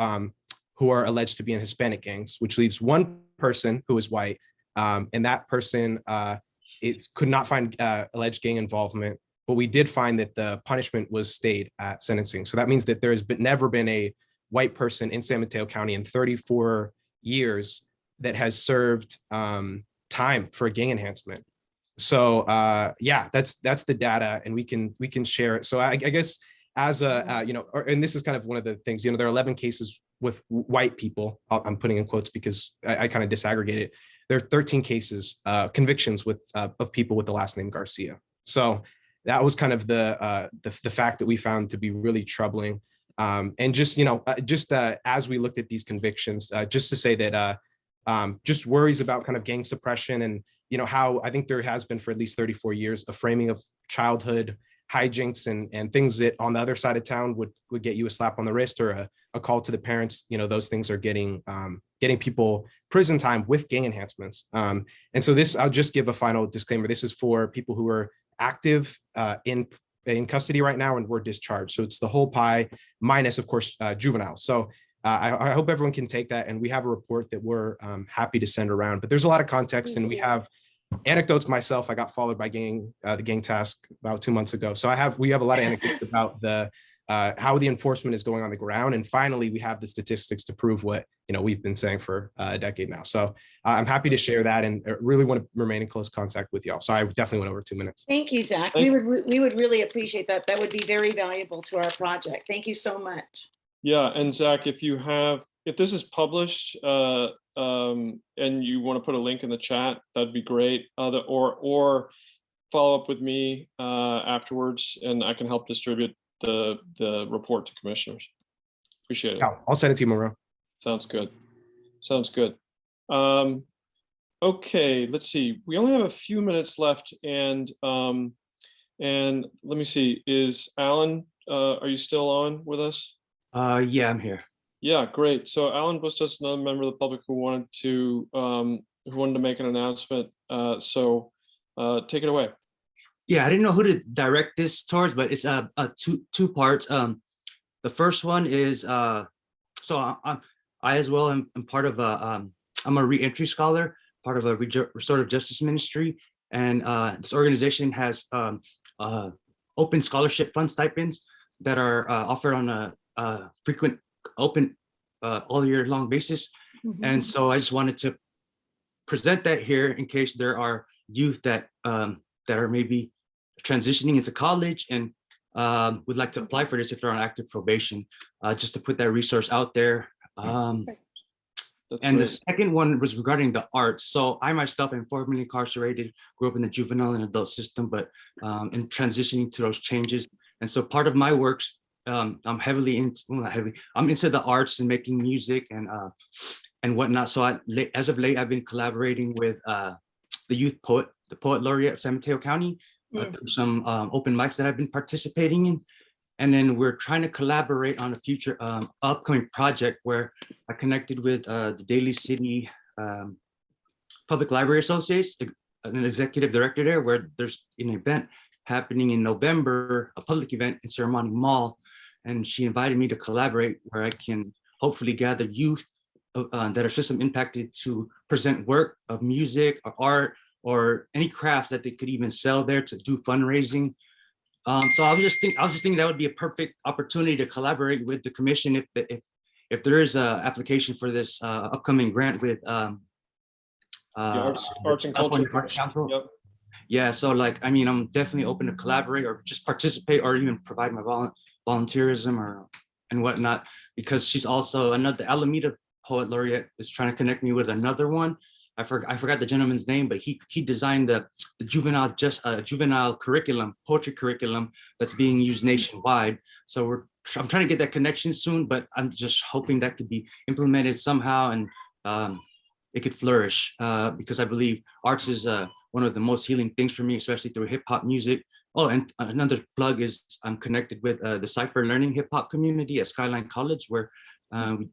who are alleged to be in Hispanic gangs, which leaves 1 person who is white. And that person could not find alleged gang involvement, but we did find that the punishment was stayed at sentencing. So that means that there has never been a white person in San Mateo County in 34 years that has served time for a gang enhancement. So yeah, that's the data, and we can share it. So I guess as a and this is kind of one of the things, there are 11 cases with white people. I'm putting in quotes because I kind of disaggregate it. There are 13 cases, convictions with of people with the last name Garcia. So that was kind of the fact that we found to be really troubling. And just as we looked at these convictions, just to say that just worries about kind of gang suppression and how I think there has been for at least 34 years a framing of childhood hijinks and things that on the other side of town would get you a slap on the wrist or a call to the parents. Those things are getting people prison time with gang enhancements. And so this, I'll just give a final disclaimer. This is for people who are active in custody right now and were discharged. So it's the whole pie minus, of course, juvenile. So I hope everyone can take that. And we have a report that we're happy to send around, but there's a lot of context and we have anecdotes. Myself, I got followed by the gang task about 2 months ago. So we have a lot of anecdotes about how the enforcement is going on the ground. And finally, we have the statistics to prove what we've been saying for a decade now. So I'm happy to share that and really want to remain in close contact with y'all. So I definitely went over 2 minutes. Thank you, Zach. We would really appreciate that. That would be very valuable to our project. Thank you so much. Yeah, and Zach, if this is published and you want to put a link in the chat, that'd be great. Or follow up with me afterwards, and I can help distribute the report to commissioners. Appreciate it. Yeah, I'll send it to you, Monroe. Sounds good. Okay, let's see. We only have a few minutes left, and let me see. Is Alan? Are you still on with us? Yeah, I'm here. Yeah, great. So Alan was just another member of the public who wanted to make an announcement. So take it away. Yeah, I didn't know who to direct this towards, but it's two parts. The first one is so I as well am part of I'm a reentry scholar, part of a restorative justice ministry, and this organization has open scholarship fund stipends that are offered on a frequent open all year long basis. Mm-hmm. And so I just wanted to present that here in case there are youth that are maybe transitioning into college and would like to apply for this if they're on active probation, just to put that resource out there. And the second one was regarding the arts. So I myself am formerly incarcerated, grew up in the juvenile and adult system, but in transitioning to those changes. And so part of my works, I'm into the arts and making music and whatnot. So as of late, I've been collaborating with the youth poet, the poet laureate of San Mateo County, through some open mics that I've been participating in. And then we're trying to collaborate on a future upcoming project where I connected with the Daly City Public Library Association, an executive director there, where there's an event happening in November, a public event in Ceremony Mall. And she invited me to collaborate where I can hopefully gather youth that are system impacted to present work of music or art or any crafts that they could even sell there to do fundraising. So I was just thinking that would be a perfect opportunity to collaborate with the commission if there is a application for this upcoming grant with Arts and Culture. Council. Yep. Yeah, so like, I mean, I'm definitely open to collaborate or just participate or even provide my volunteerism and whatnot, because she's also another Alameda Poet Laureate is trying to connect me with another one. I forgot the gentleman's name, but he designed the juvenile curriculum, poetry curriculum that's being used nationwide. So I'm trying to get that connection soon, but I'm just hoping that could be implemented somehow and it could flourish because I believe arts is one of the most healing things for me, especially through hip hop music. Oh, and another plug is I'm connected with the Cypher Learning Hip Hop community at Skyline College, where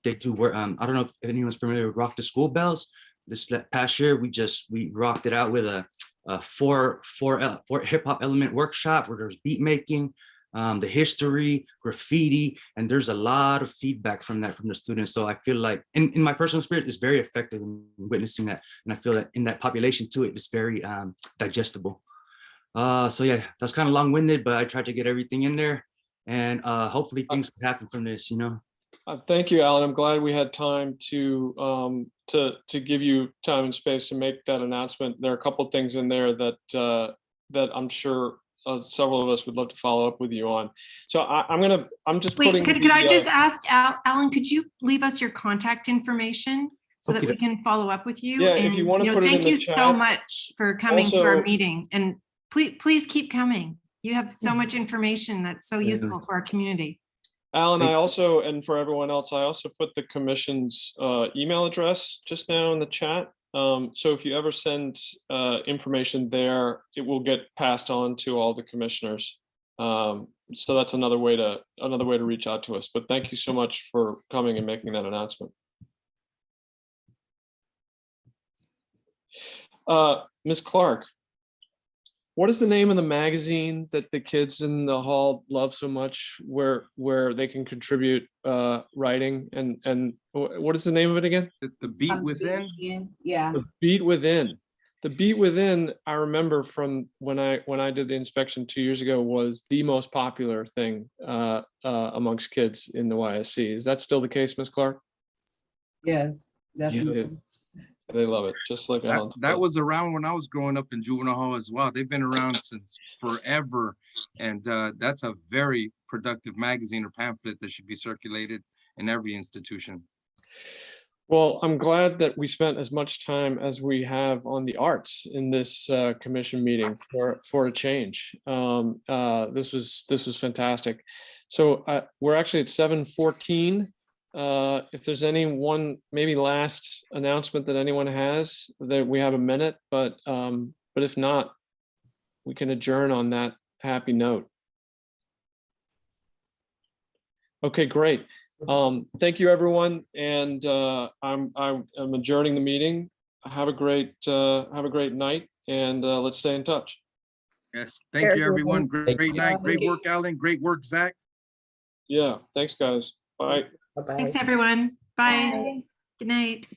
they do work. I don't know if anyone's familiar with Rock the School Bells. This past year, we rocked it out with a four hip hop element workshop where there's beat making, the history, graffiti, and there's a lot of feedback from the students. So I feel like in my personal experience, it's very effective in witnessing that. And I feel that in that population too, it's very digestible. So yeah, that's kind of long-winded, but I tried to get everything in there and hopefully things can happen from this, you know. Thank you, Alan. I'm glad we had time to give you time and space to make that announcement. There are a couple of things in there that I'm sure several of us would love to follow up with you on. So I'm just putting. Wait, could I just ask Alan? Could you leave us your contact information so that we can follow up with you? Yeah, and, if you want to put it in thank the you chat. so much for coming to our Also- meeting, and please keep coming. You have so much information that's so useful for our community. Alan, I also, and for everyone else, I also put the commission's email address just now in the chat. So if you ever send information there, it will get passed on to all the commissioners. So that's another way to reach out to us. But thank you so much for coming and making that announcement. Ms. Clark, what is the name of the magazine that the kids in the hall love so much, where they can contribute writing, and what is the name of it again? The Beat Within. Yeah. The Beat Within. The Beat Within, I remember from when I did the inspection 2 years ago, was the most popular thing amongst kids in the YSC. Is that still the case, Ms. Clark? Yes, definitely. They love it, just like that was around when I was growing up in juvenile hall as well. They've been around since forever, and that's a very productive magazine or pamphlet that should be circulated in every institution. Well, I'm glad that we spent as much time as we have on the arts in this commission meeting for a change. This was fantastic. So we're actually at 7:14. If there's any one maybe last announcement that anyone has, that we have a minute, but if not, we can adjourn on that happy note. Okay, great. Thank you, everyone, and I'm adjourning the meeting. Have a great night, and let's stay in touch. Yes, thank you, everyone. Great night, great work, Alan. Great work, Zach. Yeah, thanks, guys. Bye. Thanks, everyone. Bye. Good night.